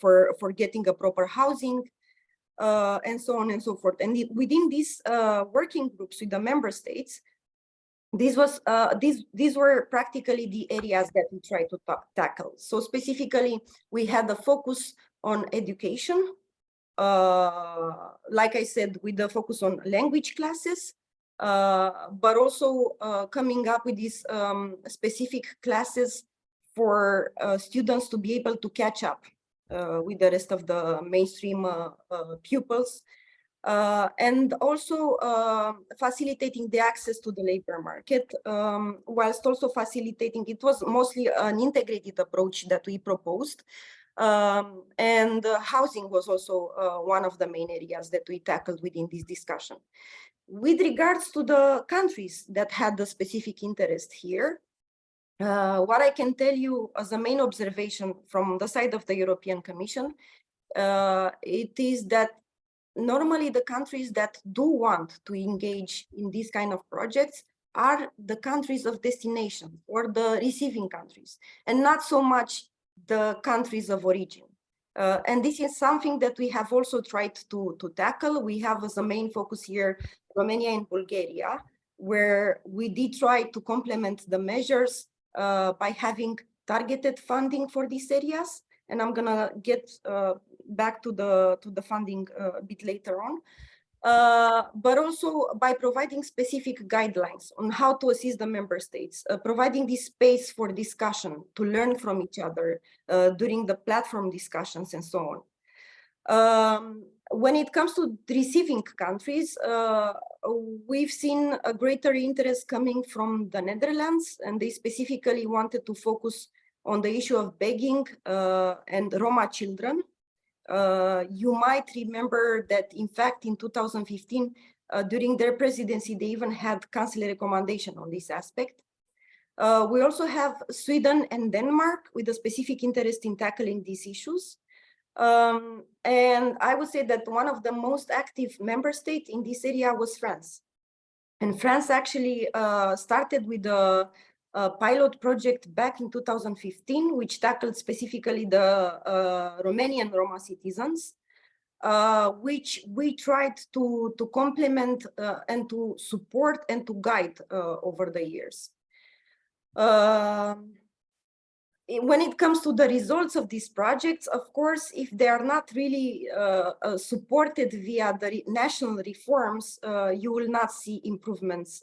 for getting a proper housing, and so on and so forth. And within these working groups with the member states, these were practically the areas that we tried to tackle. So specifically, we had a focus on education, like I said, with the focus on language classes, but also coming up with these specific classes for students to be able to catch up with the rest of the mainstream pupils. And also facilitating the access to the labor market, whilst also facilitating, it was mostly an integrated approach that we proposed. And housing was also one of the main areas that we tackled within this discussion. With regards to the countries that had the specific interest here, what I can tell you as a main observation from the side of the European Commission, it is that normally the countries that do want to engage in these kind of projects are the countries of destination or the receiving countries, and not so much the countries of origin. And this is something that we have also tried to tackle. We have as a main focus here Romania and Bulgaria, where we did try to complement the measures by having targeted funding for these areas. And I'm gonna get back to the funding a bit later on, but also by providing specific guidelines on how to assist the member states, providing this space for discussion to learn from each other during the platform discussions and so on. When it comes to receiving countries, we've seen a greater interest coming from the Netherlands, and they specifically wanted to focus on the issue of begging and Roma children. You might remember that, in fact, in 2015, during their presidency, they even had council recommendation on this aspect. We also have Sweden and Denmark with a specific interest in tackling these issues. And I would say that one of the most active member states in this area was France. And France actually started with a pilot project back in 2015, which tackled specifically the Romanian Roma citizens, which we tried to complement and to support and to guide over the years. When it comes to the results of these projects, of course, if they are not really supported via the national reforms, you will not see improvements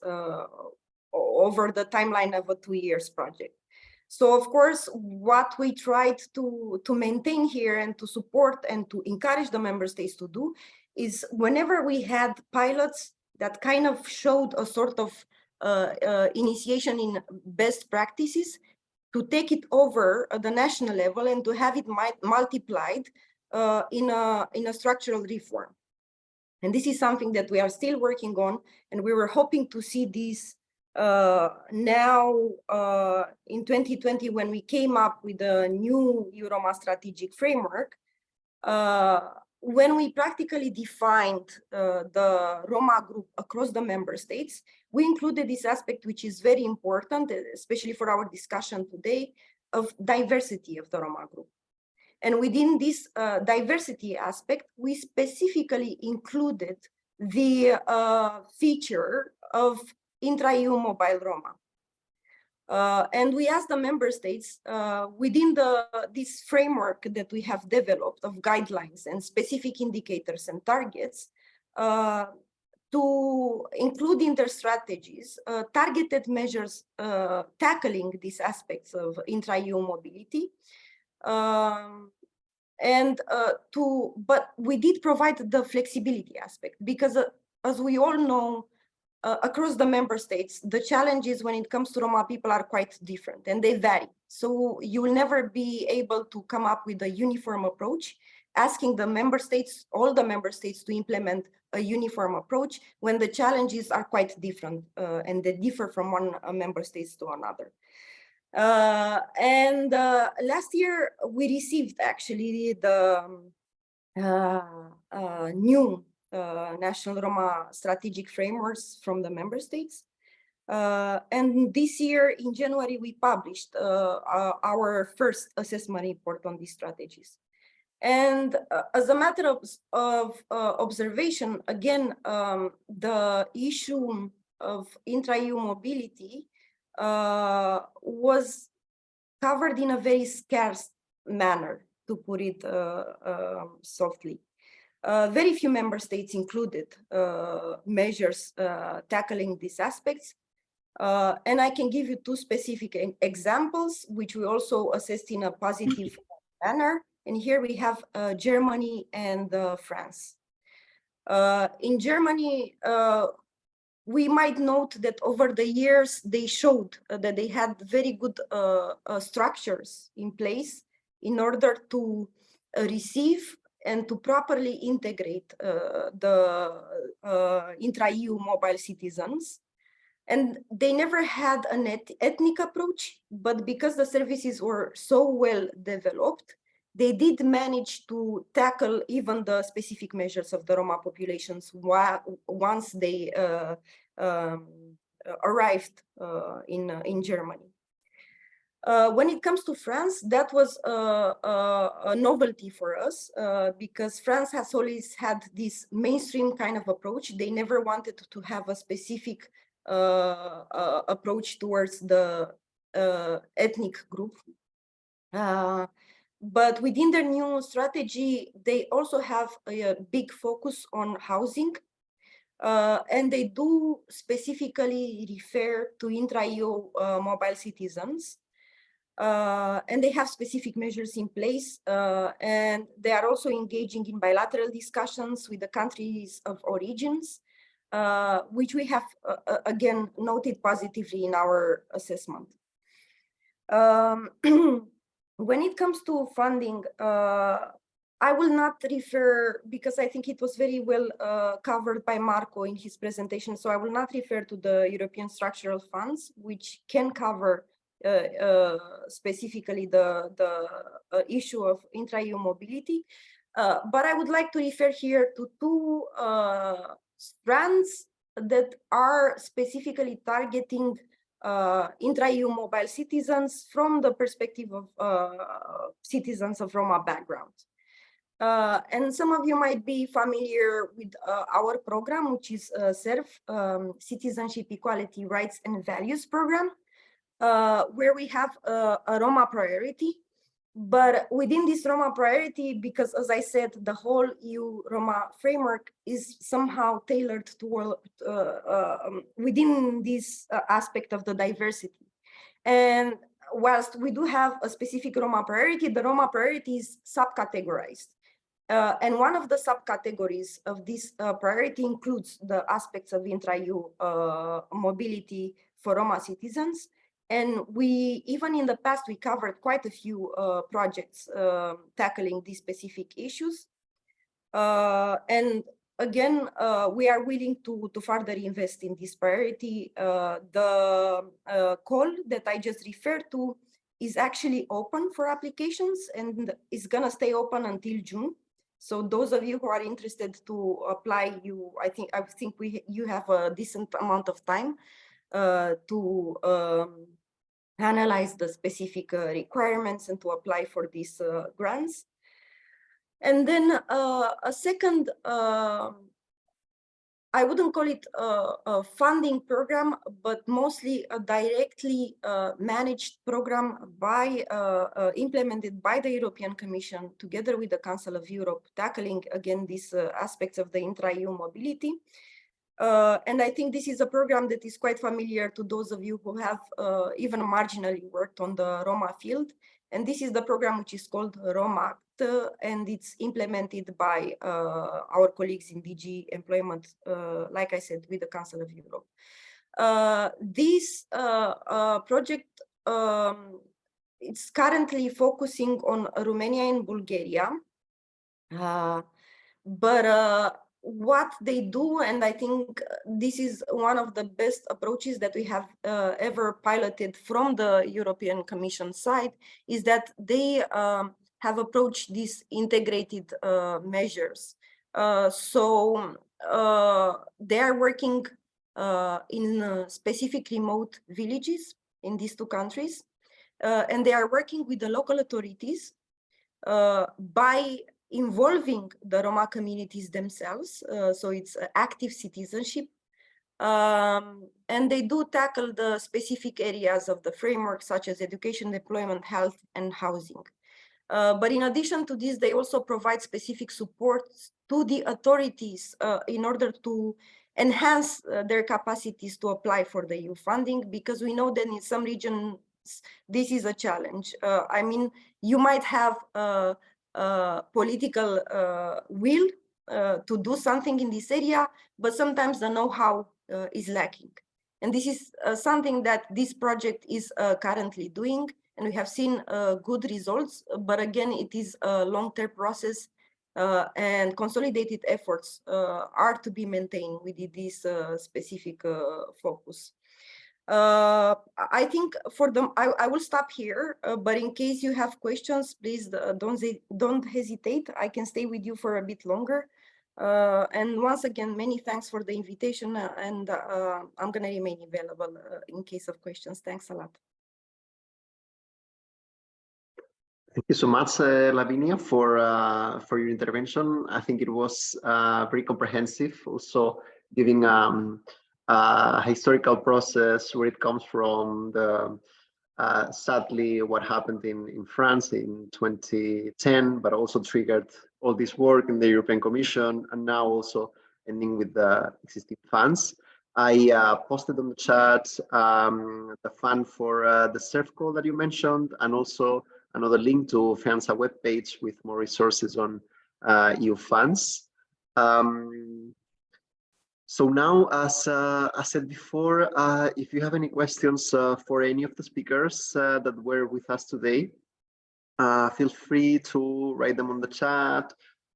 over the timeline of a 2 years project. So of course, what we tried to maintain here and to support and to encourage the member states to do is whenever we had pilots that kind of showed a sort of initiation in best practices, to take it over at the national level and to have it multiplied in a structural reform. And this is something that we are still working on, and we were hoping to see this now in 2020 when we came up with the new Euroma strategic framework, when we practically defined the Roma group across the member states, we included this aspect, which is very important, especially for our discussion today, of diversity of the Roma group. And within this diversity aspect, we specifically included the feature of intra-EU mobile Roma. And we asked the member states within this framework that we have developed of guidelines and specific indicators and targets to include in their strategies targeted measures tackling these aspects of intra-EU mobility. But we did provide the flexibility aspect because as we all know, across the member states, the challenges when it comes to Roma people are quite different and they vary. So you will never be able to come up with a uniform approach, asking the member states, all the member states, to implement a uniform approach when the challenges are quite different and they differ from one member state to another. Last year we received actually the new national Roma strategic frameworks from the member states. And this year in January, we published our first assessment report on these strategies. And as a matter of observation, again, the issue of intra-EU mobility was covered in a very scarce manner, to put it softly. Very few member states included measures tackling these aspects. And I can give you two specific examples, which we also assessed in a positive manner. And here we have Germany and France. In Germany, we might note that over the years, they showed that they had very good structures in place in order to receive and to properly integrate the intra-EU mobile citizens. And they never had an ethnic approach, but because the services were so well developed, they did manage to tackle even the specific measures of the Roma populations once they arrived in Germany. When it comes to France, that was a novelty for us because France has always had this mainstream kind of approach. They never wanted to have a specific approach towards the ethnic group. But within their new strategy, they also have a big focus on housing. And they do specifically refer to intra-EU mobile citizens. And they have specific measures in place. And they are also engaging in bilateral discussions with the countries of origins, which we have, again, noted positively in our assessment. When it comes to funding, I will not refer, because I think it was very well covered by Marco in his presentation, so I will not refer to the European structural funds, which can cover specifically the issue of intra-EU mobility. But I would like to refer here to two strands that are specifically targeting intra-EU mobile citizens from the perspective of citizens of Roma background. And some of you might be familiar with our program, which is CERV, Citizenship, Equality, Rights and Values program, where we have a Roma priority. But within this Roma priority, because as I said, the whole EU Roma framework is somehow tailored to within this aspect of the diversity. And whilst we do have a specific Roma priority, the Roma priority is subcategorized. And one of the subcategories of this priority includes the aspects of intra-EU mobility for Roma citizens. And we, even in the past, we covered quite a few projects tackling these specific issues. And again, we are willing to further invest in this priority. The call that I just referred to is actually open for applications and is gonna stay open until June. So those of you who are interested to apply, I think you have a decent amount of time to analyze the specific requirements and to apply for these grants. And then a second, I wouldn't call it a funding program, but mostly a directly managed program by implemented by the European Commission together with the Council of Europe, tackling again these aspects of the intra-EU mobility. And I think this is a program that is quite familiar to those of you who have even marginally worked on the Roma field. And this is the program which is called Roma, and it's implemented by our colleagues in DG Employment, like I said, with the Council of Europe. This project, it's currently focusing on Romania and Bulgaria, but what they do, and I think this is one of the best approaches that we have ever piloted from the European Commission side, is that they have approached these integrated measures. So they are working in specific remote villages in these two countries, and they are working with the local authorities by involving the Roma communities themselves. So it's active citizenship. And they do tackle the specific areas of the framework, such as education, employment, health, and housing. But in addition to this, they also provide specific support to the authorities in order to enhance their capacities to apply for the EU funding, because we know that in some regions, this is a challenge. I mean, you might have political will to do something in this area, but sometimes the know-how is lacking. And this is something that this project is currently doing, and we have seen good results, but again, it is a long-term process, and consolidated efforts are to be maintained with this specific focus. I think for them, I will stop here, but in case you have questions, please don't hesitate. I can stay with you for a bit longer. And once again, many thanks for the invitation, and I'm going to remain available in case of questions. Thanks a lot. Thank you so much, Lavinia, for your intervention. I think it was very comprehensive, also giving a historical process where it comes from the sadly what happened in France in 2010, but also triggered all this work in the European Commission, and now also ending with the existing funds. I posted on the chat the fund for the SERF call that you mentioned, and also another link to FEANTSA webpage with more resources on EU funds. So now, as I said before, if you have any questions for any of the speakers that were with us today, feel free to write them on the chat,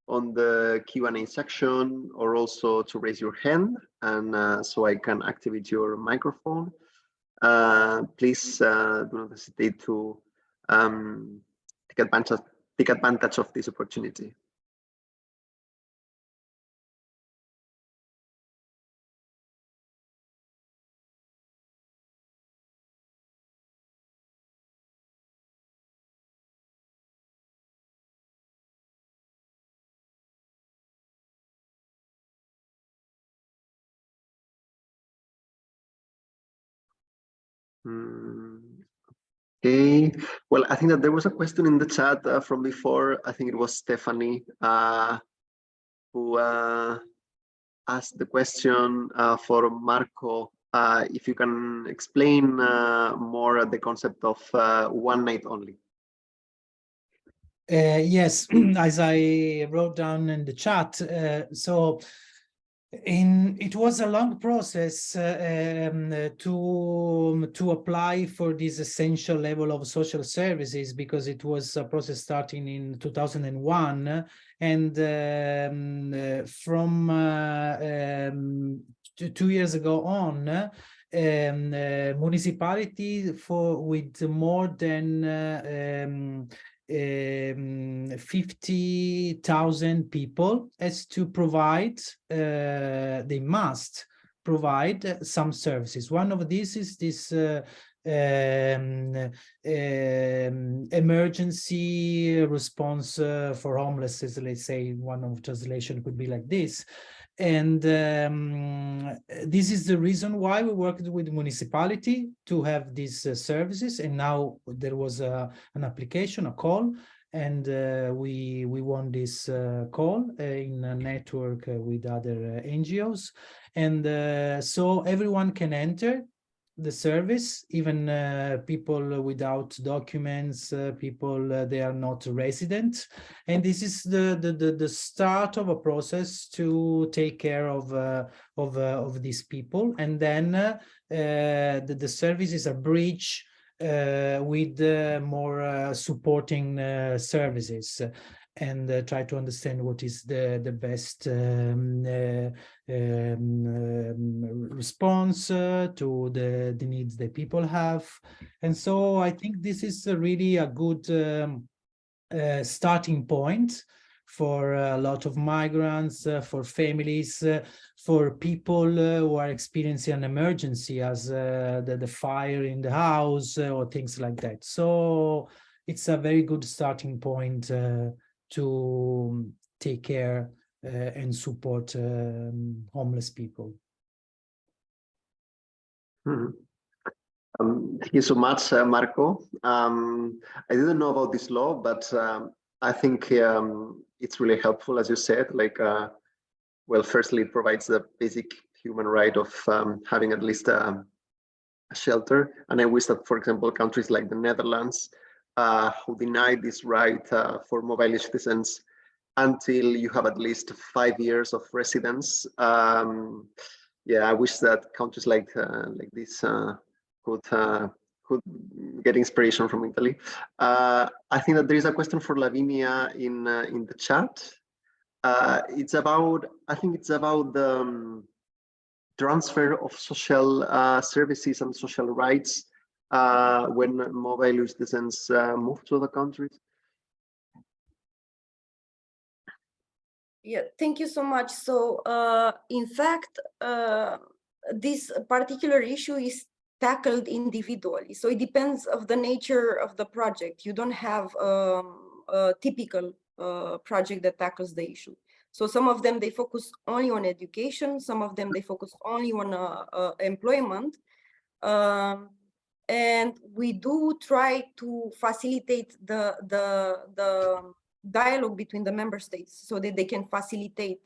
on the Q&A section, or also to raise your hand, and so I can activate your microphone. Please do not hesitate to take advantage of this opportunity. Okay, well, I think that there was a question in the chat from before. I think it was Stefanie who asked the question for Marco if you can explain more the concept of one night only. Yes, as I wrote down in the chat, it was a long process to apply for this essential level of social services, because it was a process starting in 2001, and from 2 years ago on, municipality with more than 50,000 people has to provide, they must provide some services. One of these is this emergency response for homelessness, let's say. One of translation could be like this. And this is the reason why we worked with the municipality to have these services. And now there was an application, a call, and we won this call in a network with other NGOs. And so everyone can enter the service, even people without documents, people they are not resident, and this is the start of a process to take care of these people. And then the service is a bridge with more supporting services, and try to understand what is the best response to the needs that people have. And so I think this is really a good starting point for a lot of migrants, for families, for people who are experiencing an emergency, as the fire in the house or things like that. So it's a very good starting point to take care and support homeless people. Thank you so much, Marco. I didn't know about this law, but I think it's really helpful, as you said. Like, well, firstly, it provides the basic human right of having at least a shelter. And I wish that, for example, countries like the Netherlands, who deny this right for mobile citizens until you have at least 5 years of residence. Yeah, I wish that countries like this could get inspiration from Italy. I think that there is a question for Lavinia in the chat. It's about, I think it's about the transfer of social services and social rights when mobile citizens move to other countries. Yeah, thank you so much. So in fact, this particular issue is tackled individually. So it depends of the nature of the project. You don't have a typical project that tackles the issue. So some of them, they focus only on education. Some of them, they focus only on employment. And we do try to facilitate the dialogue between the member states so that they can facilitate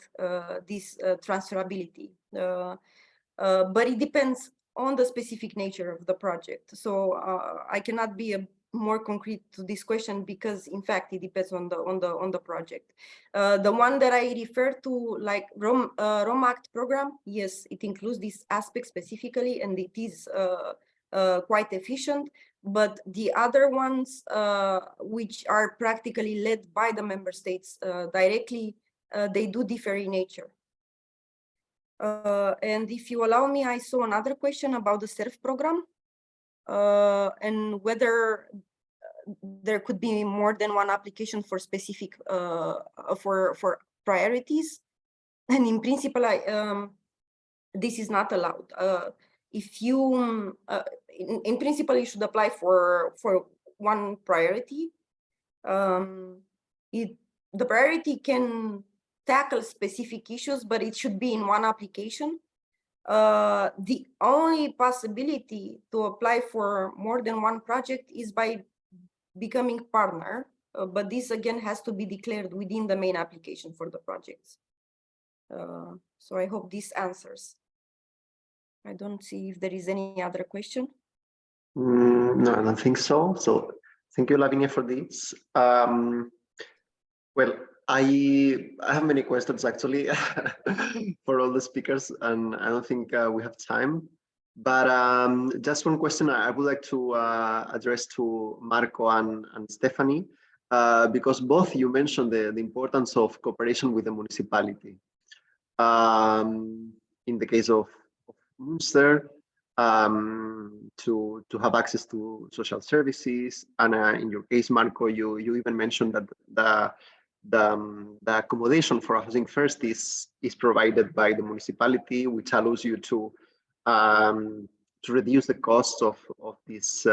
this transferability. But it depends on the specific nature of the project. So I cannot be more concrete to this question, because in fact it depends on the project. The one that I refer to, like Rome Act program, yes, it includes this aspect specifically, and it is quite efficient. But the other ones, which are practically led by the member states directly, they do differ in nature. And if you allow me, I saw another question about the SERF program and whether there could be more than one application for specific for priorities. And in principle, this is not allowed. If you, in principle, you should apply for one priority. The priority can tackle specific issues, but it should be in one application. The only possibility to apply for more than one project is by becoming partner, but this again has to be declared within the main application for the projects. So I hope this answers. I don't see if there is any other question. No, I don't think so. So thank you, Lavinia, for this. Well, I have many questions actually for all the speakers, and I don't think we have time. But just one question I would like to address to Marco and Stefanie, because both you mentioned the importance of cooperation with the municipality. In the case of Münster, to have access to social services, and in your case, Marco, you even mentioned that the accommodation for Housing First is provided by the municipality, which allows you to reduce the cost of this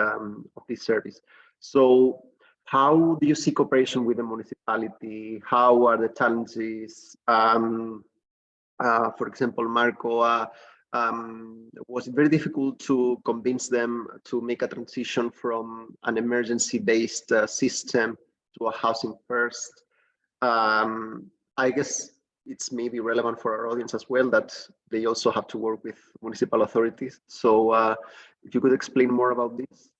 service. So how do you see cooperation with the municipality? How are the challenges? For example, Marco, was it very difficult to convince them to make a transition from an emergency-based system to a Housing First? I guess it's maybe relevant for our audience as well that they also have to work with municipal authorities. So if you could explain more about this.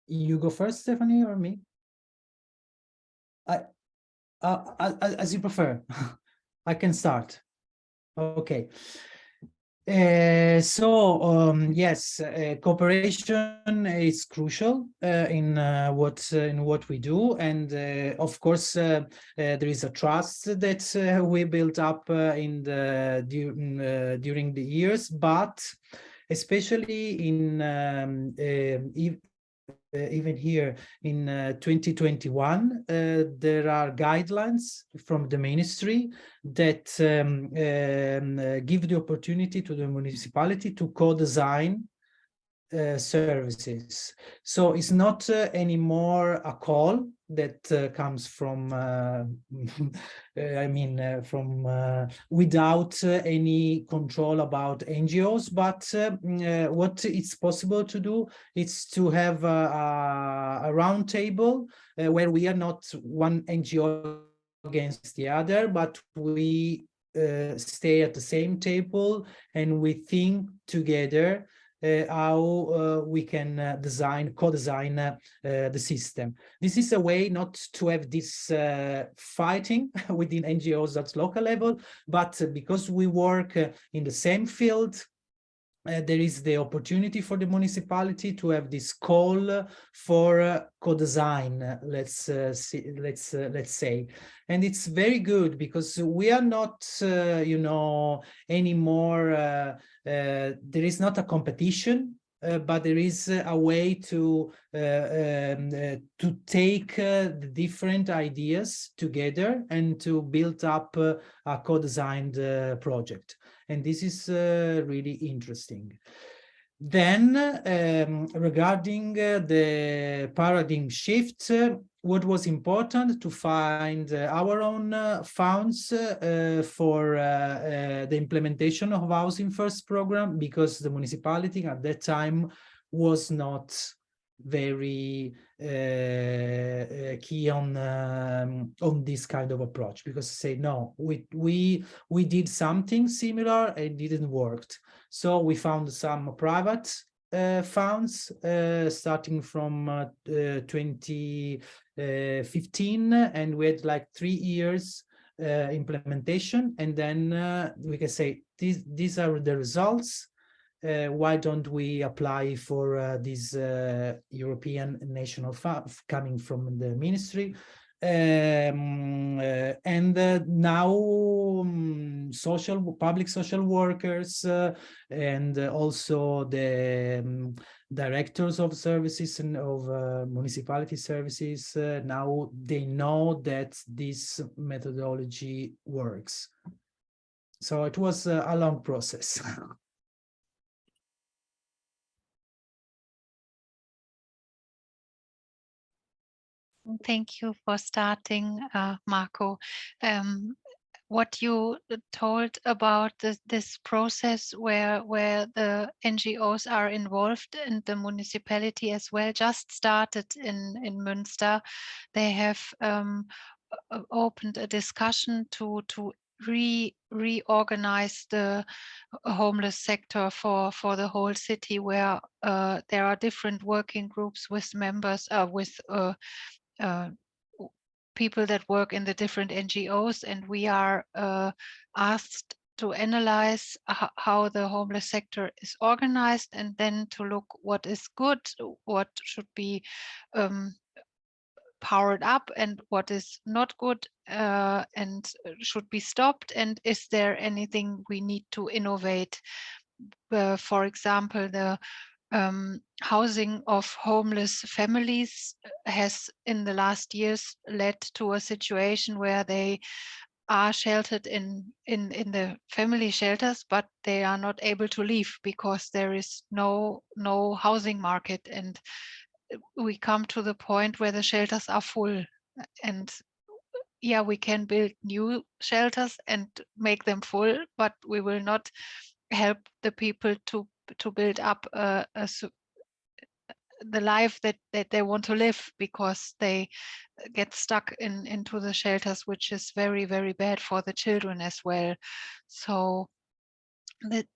You go first, Stefanie, or me? As you prefer. I can start. Okay. Yes, cooperation is crucial in what we do, and of course there is a trust that we built up during the years, but especially in even here in 2021, there are guidelines from the ministry that give the opportunity to the municipality to co-design services. So it's not anymore a call that comes from from without any control about NGOs, but what it's possible to do is to have a round table where we are not one NGO against the other, but we stay at the same table and we think together how we can co-design the system. This is a way not to have this fighting within NGOs at local level, but because we work in the same field, there is the opportunity for the municipality to have this call for co-design, let's say, and it's very good because we are not, anymore. There is not a competition, but there is a way to take the different ideas together and to build up a co-designed project. And this is really interesting. Then regarding the paradigm shift, what was important to find our own funds for the implementation of Housing First program, because the municipality at that time was not very key on this kind of approach, because say no, we did something similar and it didn't work. So we found some private funds starting from 2015, and we had like 3 years implementation, and then we can say these are the results. Why don't we apply for this European national fund coming from the ministry? And now public social workers and also the directors of services and of municipality services, now they know that this methodology works. So it was a long process. Thank you for starting, Marco. What you told about this process where the NGOs are involved and the municipality as well just started in Münster. They have opened a discussion to reorganize the homeless sector for the whole city, where there are different working groups with members people that work in the different NGOs, and we are asked to analyze how the homeless sector is organized, and then to look what is good, what should be powered up, and what is not good and should be stopped, and is there anything we need to innovate. For example, the housing of homeless families has in the last years led to a situation where they are sheltered in the family shelters, but they are not able to leave because there is no housing market, and we come to the point where the shelters are full. And yeah, we can build new shelters and make them full, but we will not help the people to build up the life that they want to live, because they get stuck into the shelters, which is very, very bad for the children as well. So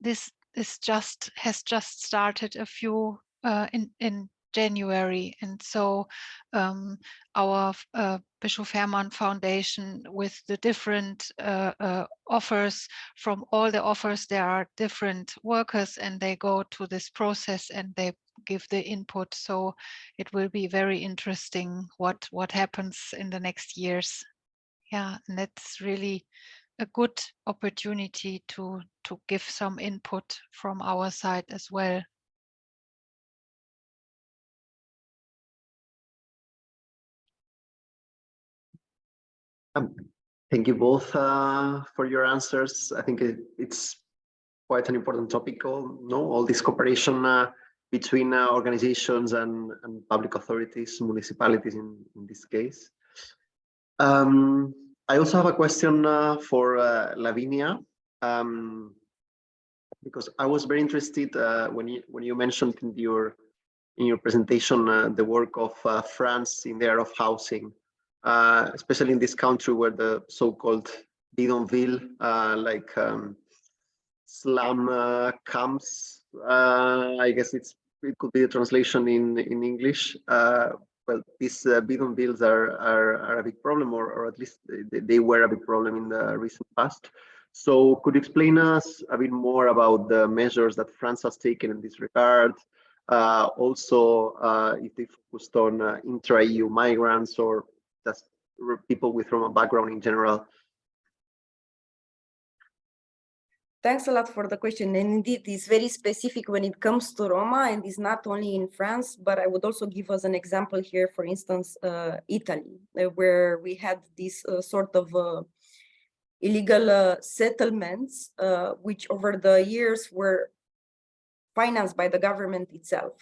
this has just started a few in January, and so our Bischof-Hermann Foundation, with the different offers, from all the offers there are different workers, and they go to this process and they give the input. So it will be very interesting what happens in the next years. Yeah, and that's really a good opportunity to give some input from our side as well. Thank you both for your answers. I think it's quite an important topic, all this cooperation between organizations and public authorities, municipalities in this case. I also have a question for Lavinia, because I was very interested when you mentioned in your presentation the work of France in the area of housing. Especially in this country where the so-called bidonville, like slum camps, I guess it could be a translation in English. Well, these bidonvilles are a big problem, or at least they were a big problem in the recent past. So could you explain us a bit more about the measures that France has taken in this regard? Also, if they focused on intra-EU migrants or just people with Roma background in general. Thanks a lot for the question. And indeed, it's very specific when it comes to Roma, and it's not only in France, but I would also give us an example here, for instance, Italy, where we had this sort of illegal settlements, which over the years were financed by the government itself.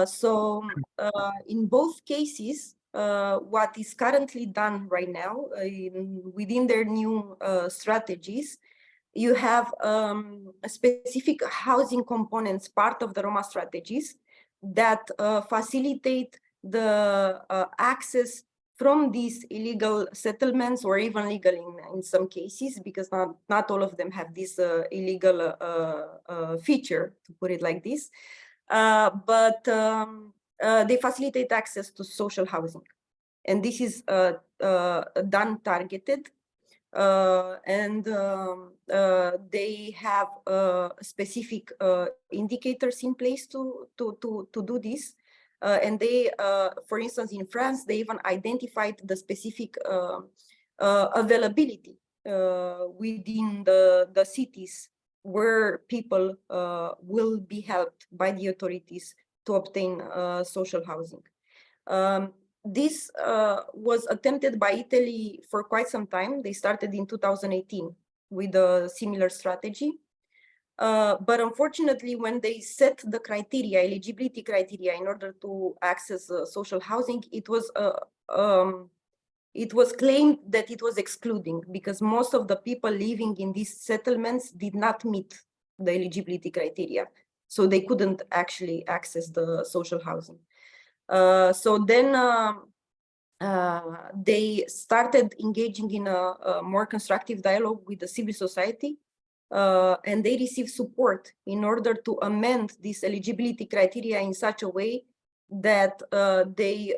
So in both cases, what is currently done right now within their new strategies, you have specific housing components, part of the Roma strategies, that facilitate the access from these illegal settlements, or even legal in some cases, because not all of them have this illegal feature, to put it like this. But they facilitate access to social housing. And this is done targeted. And they have specific indicators in place to do this. And they, for instance, in France, they even identified the specific availability within the cities where people will be helped by the authorities to obtain social housing. This was attempted by Italy for quite some time. They started in 2018 with a similar strategy. But unfortunately, when they set the criteria, eligibility criteria, in order to access social housing, it was claimed that it was excluding, because most of the people living in these settlements did not meet the eligibility criteria. So they couldn't actually access the social housing. So then they started engaging in a more constructive dialogue with the civil society, and they received support in order to amend this eligibility criteria in such a way that they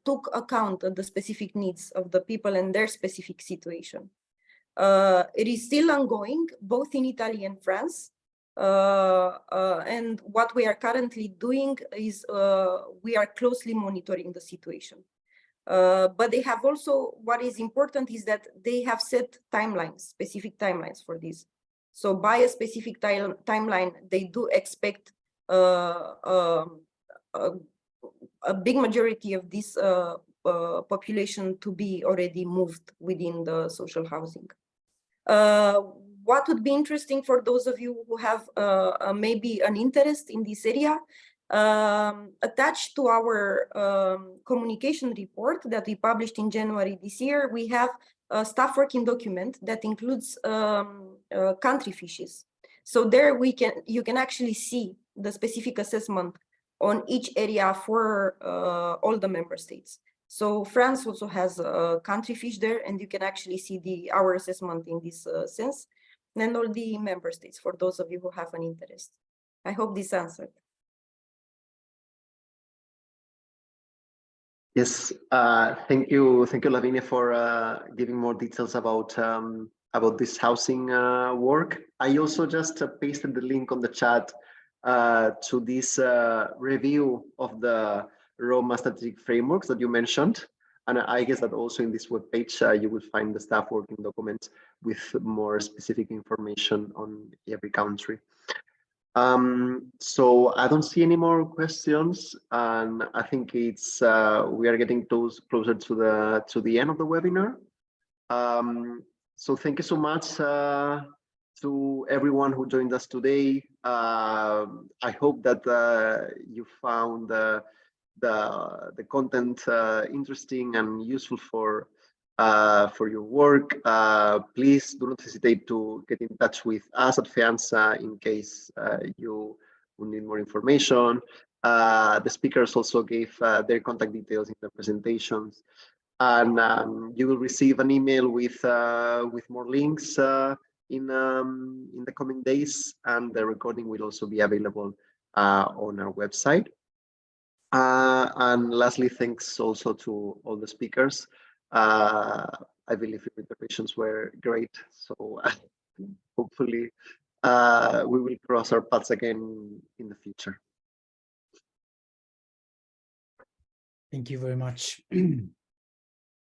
took account of the specific needs of the people and their specific situation. It is still ongoing, both in Italy and France. And what we are currently doing is we are closely monitoring the situation. But they have also, what is important is that they have set timelines, specific timelines for this. So by a specific timeline, they do expect a big majority of this population to be already moved within the social housing. What would be interesting for those of you who have maybe an interest in this area, attached to our communication report that we published in January this year, we have a staff working document that includes country fishes. So there you can actually see the specific assessment on each area for all the member states. So France also has a country fish there, and you can actually see our assessment in this sense, and all the member states for those of you who have an interest. I hope this answered. Yes, thank you, Lavinia, for giving more details about this housing work. I also just pasted the link on the chat to this review of the Roma strategic frameworks that you mentioned, and I guess that also in this webpage you will find the staff working document with more specific information on every country. So I don't see any more questions, and I think it's we are getting closer to the end of the webinar. So thank you so much to everyone who joined us today. I hope that you found the content interesting and useful for your work. Please do not hesitate to get in touch with us at FEANTSA in case you will need more information. The speakers also gave their contact details in the presentations, and you will receive an email with more links in the coming days, and the recording will also be available on our website. And lastly, thanks also to all the speakers. I believe the interpretations were great, so hopefully we will cross our paths again in the future. Thank you very much.